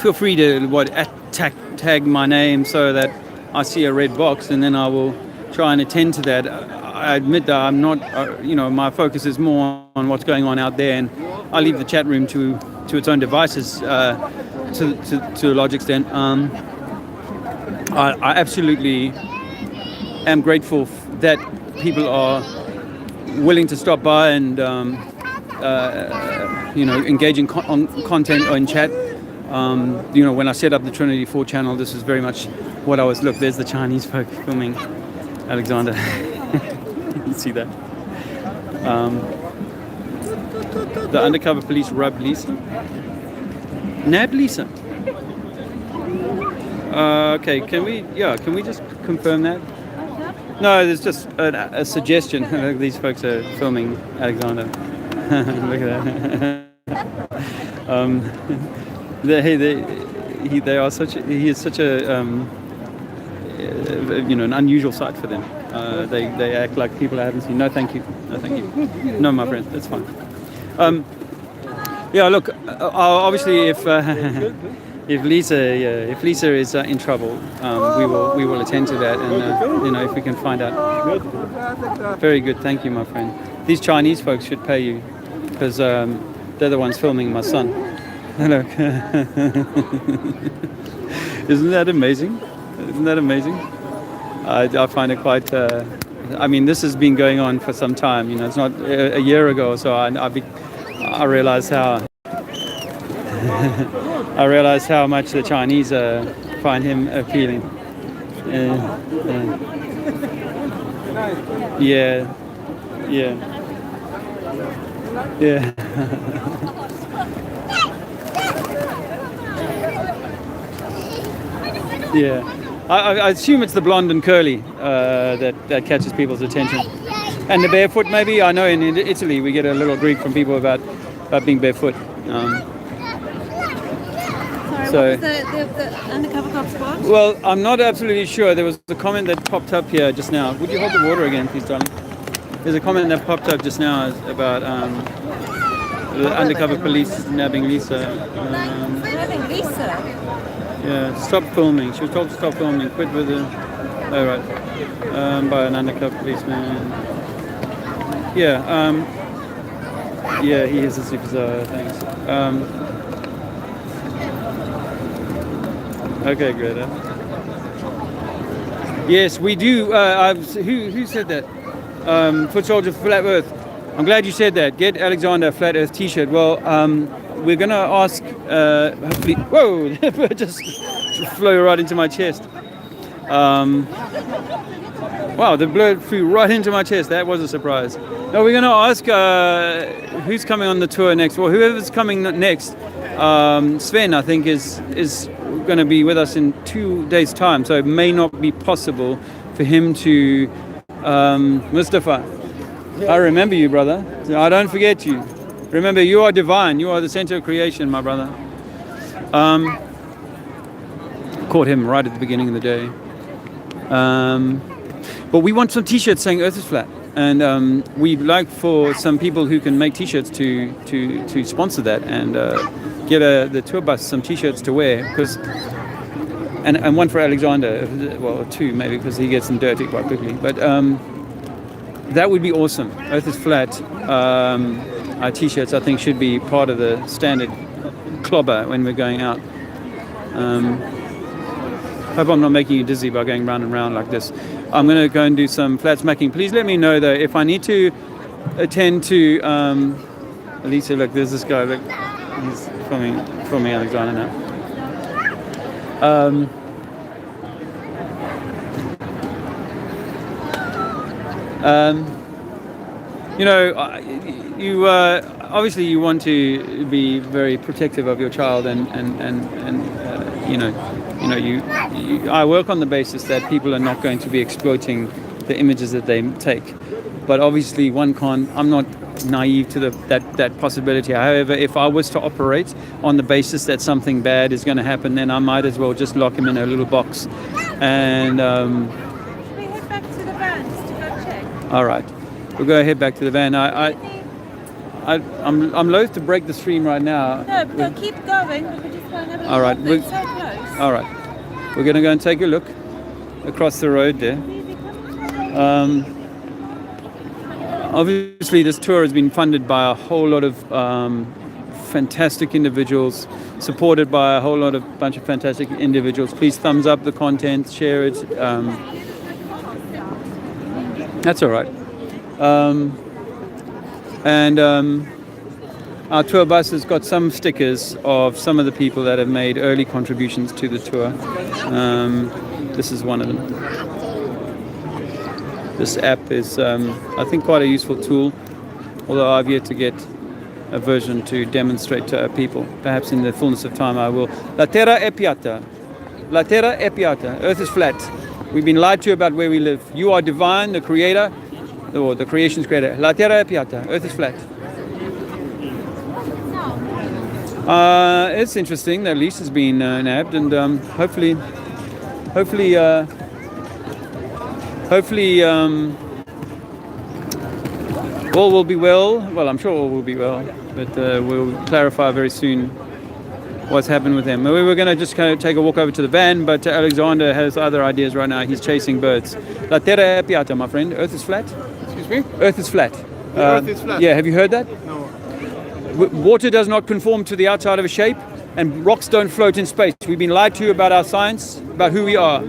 feel free to tag my name so that I see a red box, and then I will try and attend to that. I admit that I'm not, my focus is more on what's going on out there, and I leave the chat room to its own devices to a large extent. I absolutely am grateful that people are willing to stop by and engage in content or in chat. When I set up the Trinity 4 channel, this is very much what I was. Look, there's the Chinese folk filming Alexander. You see that? The undercover police robbed Lisa. Nabbed Lisa. Okay, can we just confirm that? No, there's just a suggestion. These folks are filming Alexander. Look at that. They are such. He is such a an unusual sight for them. They act like people I haven't seen. No, thank you. No, thank you. No, my friend, that's fine. Look. Obviously, if if Lisa is in trouble, we will attend to that, and if we can find out. Very good, thank you, my friend. These Chinese folks should pay you because they're the ones filming my son. Hello. Isn't that amazing? Isn't that amazing? I find it quite. I mean, this has been going on for some time. It's not a year ago or so. I realized how. I realized how much the Chinese find him appealing. Yeah. Yeah. I assume it's the blonde and curly that catches people's attention. And the barefoot, maybe. I know in Italy we get a little grief from people about being barefoot. Sorry, what was the undercover cop spot? Well, I'm not absolutely sure. There was a comment that popped up here just now. Would you hold the water again, please, darling? There's a comment that popped up just now about the undercover police nabbing Lisa. Nabbing Lisa? Yeah, stop filming. She was told to stop filming. Quit with the... Oh, right. By an undercover policeman. Yeah, yeah, he is a superstar, thanks. Okay, Greta. Yes, we do. Who said that? Foot Soldier Flat Earth. I'm glad you said that. Get Alexander a Flat Earth T-shirt. Well, we're going to ask, hopefully... Whoa! The bird just flew right into my chest. Wow, the bird flew right into my chest. That was a surprise. No, we're going to ask who's coming on the tour next. Well, whoever's coming next, Sven, I think, is going to be with us in 2 days' time. So it may not be possible for him to... Mustafa, I remember you, brother. I don't forget you. Remember, you are divine. You are the center of creation, my brother. Caught him right at the beginning of the day. But we want some T-shirts saying Earth is flat. And we'd like for some people who can make T-shirts to sponsor that and get the tour bus some T-shirts to wear. And one for Alexander. Well, two maybe, because he gets them dirty quite quickly. But that would be awesome. Earth is flat. Our T-shirts, I think, should be part of the standard clobber when we're going out. Hope I'm not making you dizzy by going round and round like this. I'm going to go and do some flat smacking. Please let me know, though, if I need to attend to... Lisa, look, there's this guy. Look, he's filming Alexander now. You obviously you want to be very protective of your child, and I work on the basis that people are not going to be exploiting the images that they take. But obviously, one can't. I'm not naive to that possibility. However, if I was to operate on the basis that something bad is going to happen, then I might as well just lock him in a little box. And Should we head back to the van just to go check? all right, we'll go head back to the van. I'm loath to break the stream right now. No, but keep going. We're just going to have a All right, look. It's so close. All right, we're going to go and take a look across the road there. Obviously, this tour has been funded by a whole lot of fantastic individuals, supported by a whole lot of bunch of fantastic individuals. Please thumbs up the content, share it. That's all right. Our tour bus has got some stickers of some of the people that have made early contributions to the tour. This is one of them. This app is, I think, quite a useful tool, although I've yet to get a version to demonstrate to our people. Perhaps in the fullness of time I will. La terra è piatta. La terra è piatta. Earth is flat. We've been lied to about where we live. You are divine, the creator, or the creation's creator. La terra è piatta. Earth is flat. It's interesting that Lisa's been nabbed, and hopefully, all will be well. Well, I'm sure all will be well, but we'll clarify very soon what's happened with them. We were going to just kind of take a walk over to the van, but Alexander has other ideas right now. He's chasing birds. La Terra è piatta, my friend. Earth is flat. Excuse me? Earth is flat. The Earth is flat? Yeah, have you heard that? No. Water does not conform to the outside of a shape, and rocks don't float in space. We've been lied to about our science, about who we are.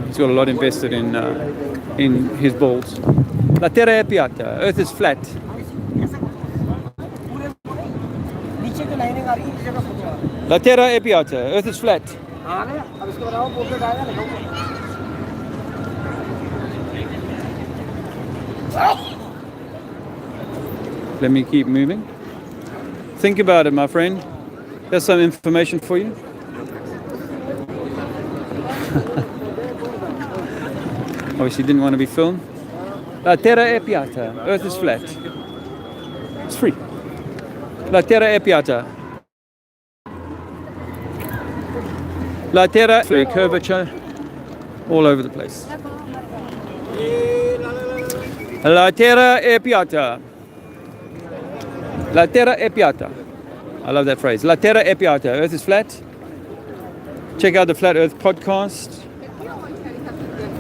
He's got a lot invested in his balls. La Terra è piatta. Earth is flat. La Terra è piatta. Earth is flat. Let me keep moving. Think about it, my friend. There's some information for you. Obviously didn't want to be filmed. La Terra è piatta. Earth is flat. It's free. La Terra è piatta. La Terra is a curvature all over the place. La Terra è piatta. La Terra è piatta. I love that phrase. La Terra è piatta. Earth is flat. Check out the Flat Earth podcast.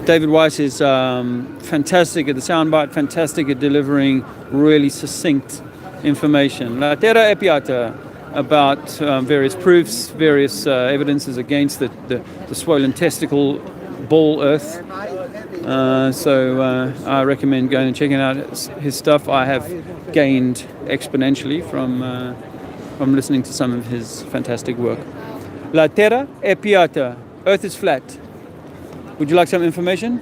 David Weiss is fantastic at the soundbite, fantastic at delivering really succinct information. La Terra è piatta, about various proofs, various evidences against the swollen testicle ball Earth. So I recommend going and checking out his stuff. I have gained exponentially from listening to some of his fantastic work. La Terra è piatta. Earth is flat. Would you like some information?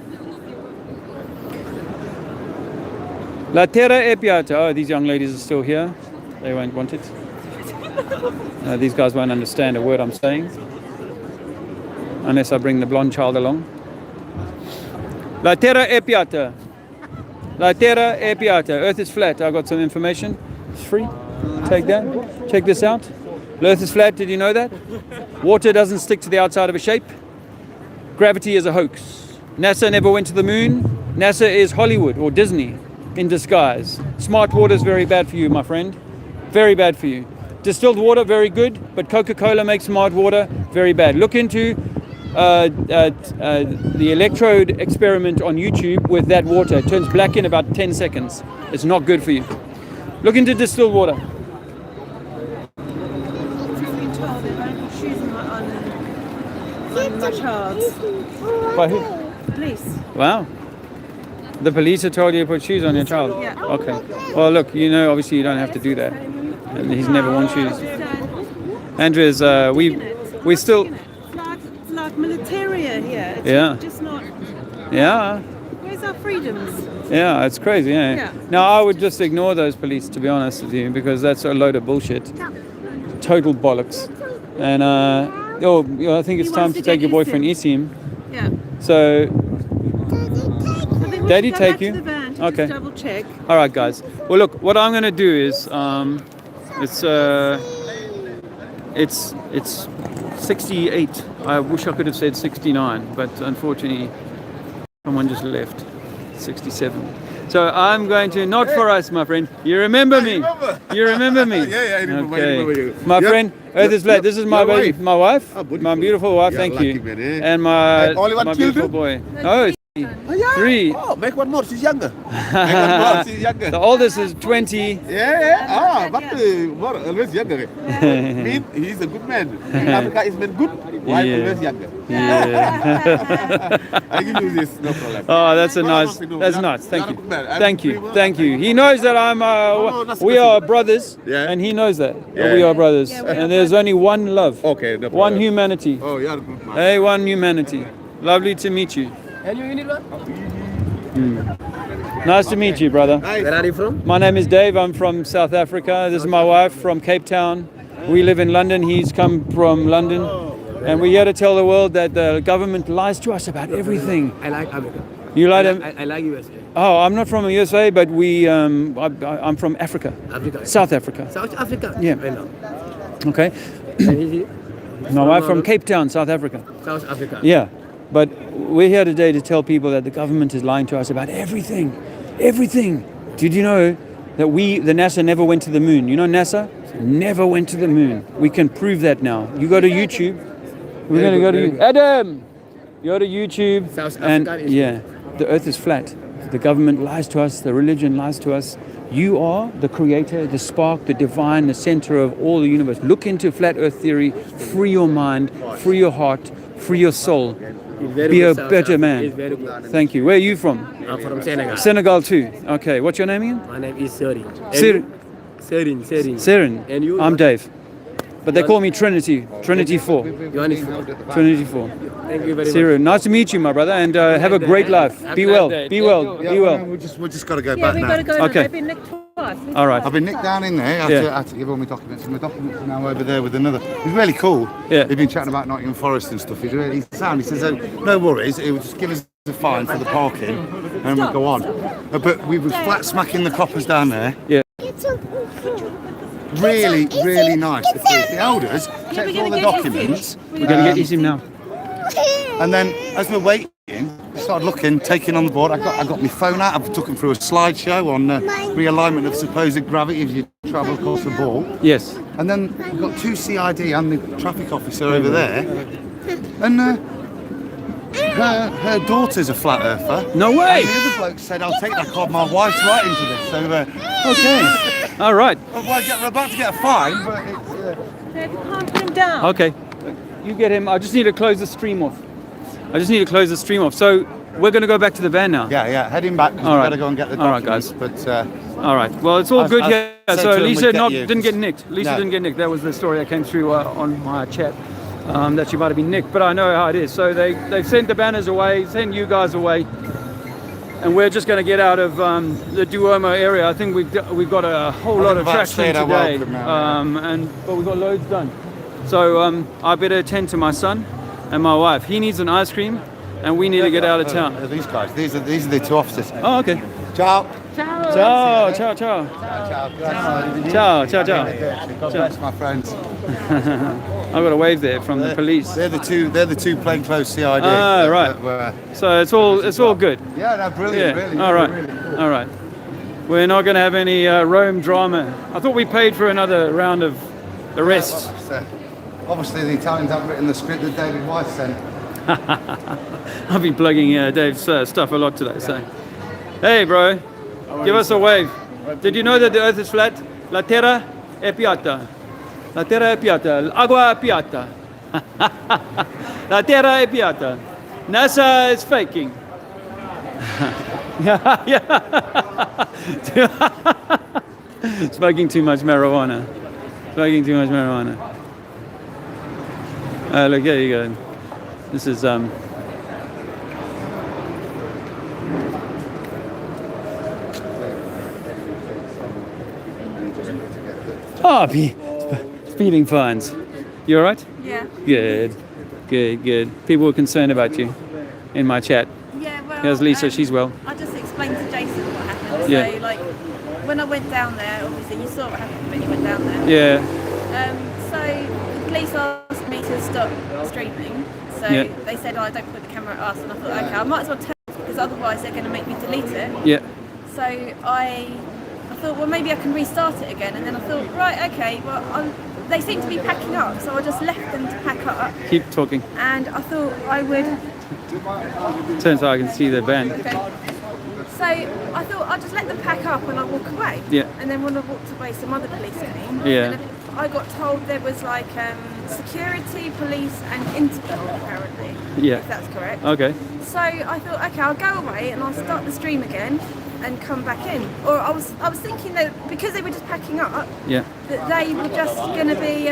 La Terra è piatta. Oh, these young ladies are still here. They won't want it. These guys won't understand a word I'm saying unless I bring the blonde child along. La Terra è piatta. La Terra è piatta. Earth is flat. I got some information. It's free. Take that. Check this out. The Earth is flat. Did you know that? Water doesn't stick to the outside of a shape. Gravity is a hoax. NASA never went to the moon. NASA is Hollywood or Disney in disguise. Smart water is very bad for you, my friend. Very bad for you. Distilled water, very good, but Coca-Cola makes smart water very bad. Look into the electrode experiment on YouTube with that water. It turns black in about 10 seconds. It's not good for you. Look into distilled water. On my child's. By who? Police. Wow. The police have told you to put shoes on your child? Yeah. Okay. Well, look, you know, obviously you don't have to do that. And he's never worn shoes. Andrea's, we still... It's like militaria here. It's Yeah. just not... Yeah. Where's our freedoms? Yeah, it's crazy, yeah. Yeah. Now, I would just ignore those police, to be honest with you, because that's a load of bullshit. Total bollocks. And, I think it's He time wants to to take get your his boyfriend things. Isim. Yeah. So, I think we Daddy, should go take back you? to the van to Okay. just double check. all right, guys. Well, look, what I'm going to do is, it's 68. I wish I could have said 69, but unfortunately, someone just left. 67. So I'm going to, not for us, my friend. You remember me? You remember me? Yeah, I remember, I Okay. remember you. My Yeah. friend, Earth is flat. This is my Your baby, wife. my wife, Ah, beautiful. my beautiful wife. Yeah, Thank lucky you, man, eh? and my And only one my beautiful boy. No, it's three. Oh, make one more. She's younger. Make one more. She's younger. The oldest is 20. Yeah. Ah, but more always younger. Mean he's a good man. In Africa is man good. Wife Yeah. always younger. Yeah. I give you this, no problem. Oh, that's a nice. That's nice. Thank you. Thank you. Thank you. He knows that I'm. We are brothers, Yeah. and he knows that Yeah. we are brothers, Yeah, we and are there's only one love, Okay, no problem. one humanity. Oh, you are a good man. Hey, one humanity. Lovely to meet you. Nice to meet you, brother. Where are you from? My name is Dave. I'm from South Africa. This is my wife from Cape Town. We live in London. He's come from London. And we're here to tell the world that the government lies to us about everything. I like Africa. You like them? I like USA. Oh, I'm not from the USA, but I'm from Africa. Africa. South Africa. South Africa. Yeah. I know. Okay. And he- My wife from Cape Town, South Africa. South Africa. Yeah. But we're here today to tell people that the government is lying to us about everything. Everything. Did you know that the NASA never went to the moon. You know NASA never went to the moon. We can prove that now. You go to YouTube. We're going to go to Adam. You go to YouTube, and yeah, the Earth is flat. The government lies to us. The religion lies to us. You are the creator, the spark, the divine, the center of all the universe. Look into flat Earth theory. Free your mind. Free your heart. Free your soul. Be a better man. Thank you. Where are you from? I'm from Senegal. Senegal too. Okay. What's your name again? My name is Serin. Serin. Serin. And you? I'm Dave. But they call me Trinity. Trinity 4. Trinity 4. Thank you very Cyril, nice to meet you, my brother, and have a great life. Be well. Be well. Be well. We just got to go Yeah, back we've now. got to go. Okay. They've been nicked twice. All right. I've been nicked down in there. I had to give all my documents. And my documents are now over there with another. He's really cool. Yeah. They've been chatting about Nottingham Forest and stuff. He's sound. He says, no worries. He will just give us a fine for the parking and we'll go on. But we were flat smacking the coppers down there. Yeah. Really, really nice. The elders checked all the documents. We're going to get him now. And then as we're waiting, I started looking, taking on the board. I got my phone out. I've took him through a slideshow on realignment of supposed gravity as you travel across the ball. Yes. And then we've got 2 CID and the traffic officer over there. And her daughter's a flat earther. No way. And the other bloke said, I'll take that car. My wife's right into this. So, Okay. All right. We're about to get a fine, but it's... Dave, you can't put him down. Okay. You get him. I just need to close the stream off. So we're going to go back to the van now. Yeah. Heading back. All right. We've got to go and get the documents. All right, guys. But, all right. Well, it's all good here. So Lisa didn't get nicked. No. Didn't get nicked. That was the story that came through on my chat. That she might have been nicked, but I know how it is. So they've sent the banners away, sent you guys away, and we're just going to get out of the Duomo area. I think we've got a whole lot of traction today, but we've got loads done. So I better attend to my son and my wife. He needs an ice cream, and we need to get out of town. These guys, these are the 2 officers. Oh, okay. Ciao. Ciao. Ciao. Ciao. Ciao. Ciao. Ciao. God bless my friends. I've got a wave there from the police. They're the two plainclothes CID. Ah, right. So it's all good. Yeah, no, brilliant. Yeah. Really. All right. Really. All right. We're not going to have any Rome drama. I thought we paid for another round of arrests. Obviously, the Italians haven't written the script that David Weiss sent. I've been plugging Dave's stuff a lot today. So, hey, bro, give us a wave. Did you know that the Earth is flat? La terra è piatta. La terra è piatta. L'agua è piatta. La terra è piatta. NASA is faking. Yeah. Smoking too much marijuana. Look, there you go. This is speeding fines. You all right? Yeah. Good. People were concerned about you in my chat. Yeah, well... Here's Lisa, she's well. I just explained to Jason what happened. Yeah. So, like, when I went down there, obviously you saw what happened when you went down there. Yeah. So, the police asked me to stop streaming. So, they said, oh, don't put the camera at us. And I thought, okay, I might as well turn it off because otherwise they're going to make me delete it. Yeah. So, I thought, well, maybe I can restart it again. And then I thought, right, okay, well, they seem to be packing up. So I just left them to pack up. Keep talking. And I thought I would... Turn so I can see the van. Okay. So I thought I'd just let them pack up and I'd walk away. Yeah. And then when I walked away, some other police came. Yeah. And I got told there was like security, police, and Interpol apparently. Yeah. If that's correct. Okay. So I thought, okay, I'll go away and I'll start the stream again and come back in. Or I was thinking that because they were just packing up, Yeah. that they were just going to be.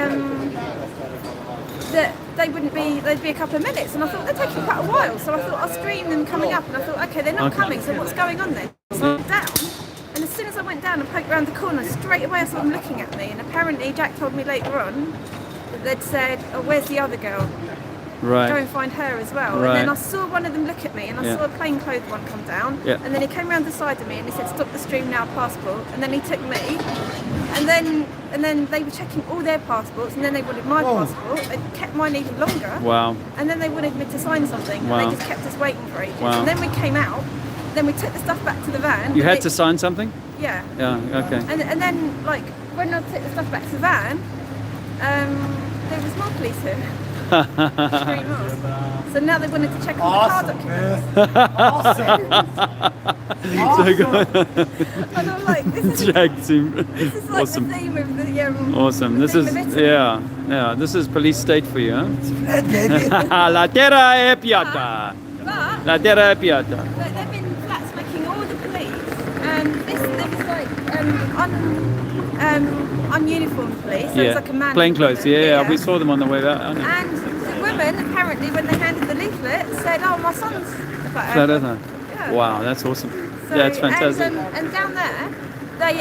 That they'd be a couple of minutes, and I thought they're taking quite a while, so I thought I'll stream them coming up, and I thought, okay, they're not coming, so what's going on then? So I went down, and as soon as I went down and poked around the corner, straight away I saw them looking at me, and apparently Jack told me later on that they'd said, oh, where's the other girl? Right. Go and find her as well. Right. And then I saw one of them look at me, and I saw a plainclothes one come down, and then he came around the side of me and he said, stop the stream now, passport, and then he took me, and then they were checking all their passports, and then they wanted my passport. They kept mine even longer. Wow. And then they wanted me to sign something, Wow. and they just kept us waiting for ages. Wow. And then we came out, then we took the stuff back to the van. You had to sign something? Yeah. Yeah. Okay. And then like when I took the stuff back to the van, there was more police here. 3 more. So now they wanted to check all the car documents. So go And I'm like, this is Jacked him. this is like Awesome. the theme of the Awesome. the This theme is of Italy. yeah. This is police state for you, huh? La terra è piatta. But La terra è piatta. But they've been flat smacking all the police, and there was like ununiformed police. So it was like a man. Plain and clothes. woman. Yeah, we saw them on the way out. And the woman apparently, when they handed the leaflet, said, "Oh, my son's about Flat earther. Yeah. Wow, that's awesome. So, That's fantastic. And down there, they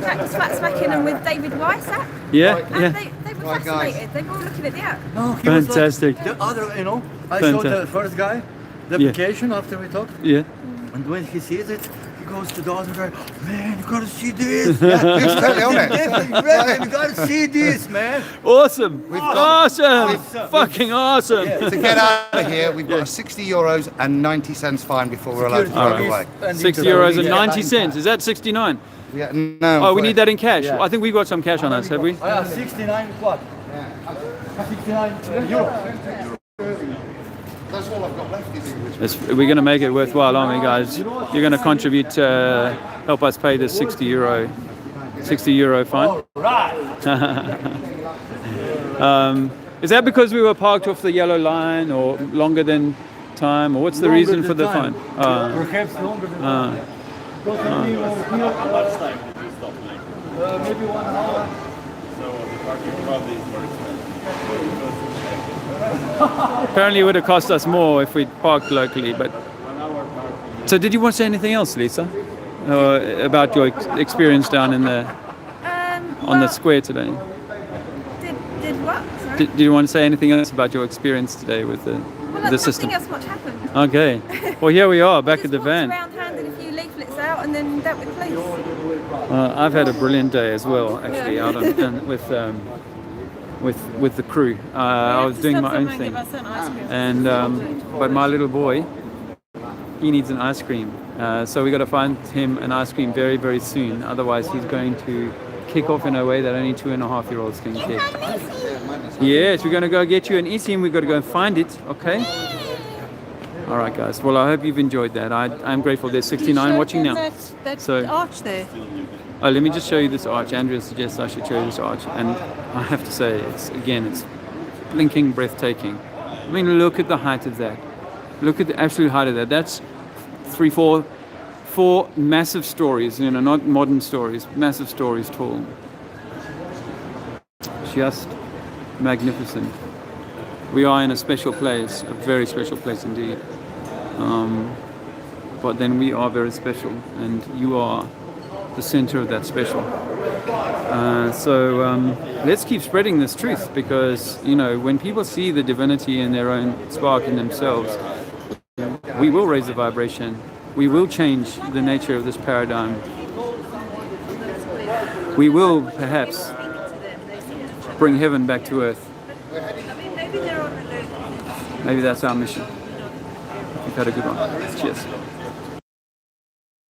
Jack was flat smacking them with David Weiss at. Yeah, And yeah. they were fascinated. They were all looking at the app. No, he was Fantastic. like the other, I showed the Fantastic. first guy the Yeah. application after we talked. Yeah. And when he sees it, he goes to the other guy, man, you gotta see this. Yeah, he's totally on it. Man, you gotta see this, man. Awesome. got- Awesome. Fucking awesome. To get out of here, we've got a €60 and 90 cents fine before we're allowed to drive away. €60 and 90 cents. Is that 69? Yeah, no. Oh, we need that in cash. Well, I think we got some cash on us, have we? Oh, yeah, 69 what? 69 euros. That's all I've got left, is We're going to make it worthwhile, aren't we, guys? You're going to contribute to help us pay the €60 fine. Is that because we were parked off the yellow line, or longer than time, or what's the reason for the fine? Perhaps longer than maybe 1 hour. Apparently, it would have cost us more if we'd parked locally. But so, did you want to say anything else, Lisa, about your experience down in the on the square today? Did what? Sorry? Do you want to say anything else about your experience today with the Well, system? nothing else much happened. Okay. Well, here we are back at the Just van. walked around handing a few leaflets out and then dealt with police. I've had a brilliant day as well, actually, out with the crew. I was doing my own thing, and but my little boy, he needs an ice cream, so we got to find him an ice cream very, very soon. Otherwise, he's going to kick off in a way that only 2.5-year-olds can kick. Yes, we're going to go get you an eSIM. We've got to go and find it. Okay. All right, guys. Well, I hope you've enjoyed that. I'm grateful. There's 69 watching now. That So- arch there. Oh, let me just show you this arch. Andrea suggests I should show you this arch, and I have to say, it's blinking, breathtaking. I mean, look at the height of that. Look at the absolute height of that. That's four massive stories. Not modern stories, massive stories tall. Just magnificent. We are in a special place, a very special place indeed. But then we are very special, and you are the center of that special. So let's keep spreading this truth, because when people see the divinity in their own spark in themselves, we will raise the vibration. We will change the nature of this paradigm. We will perhaps bring heaven back to earth. Maybe that's our mission. You've had a good one. Cheers.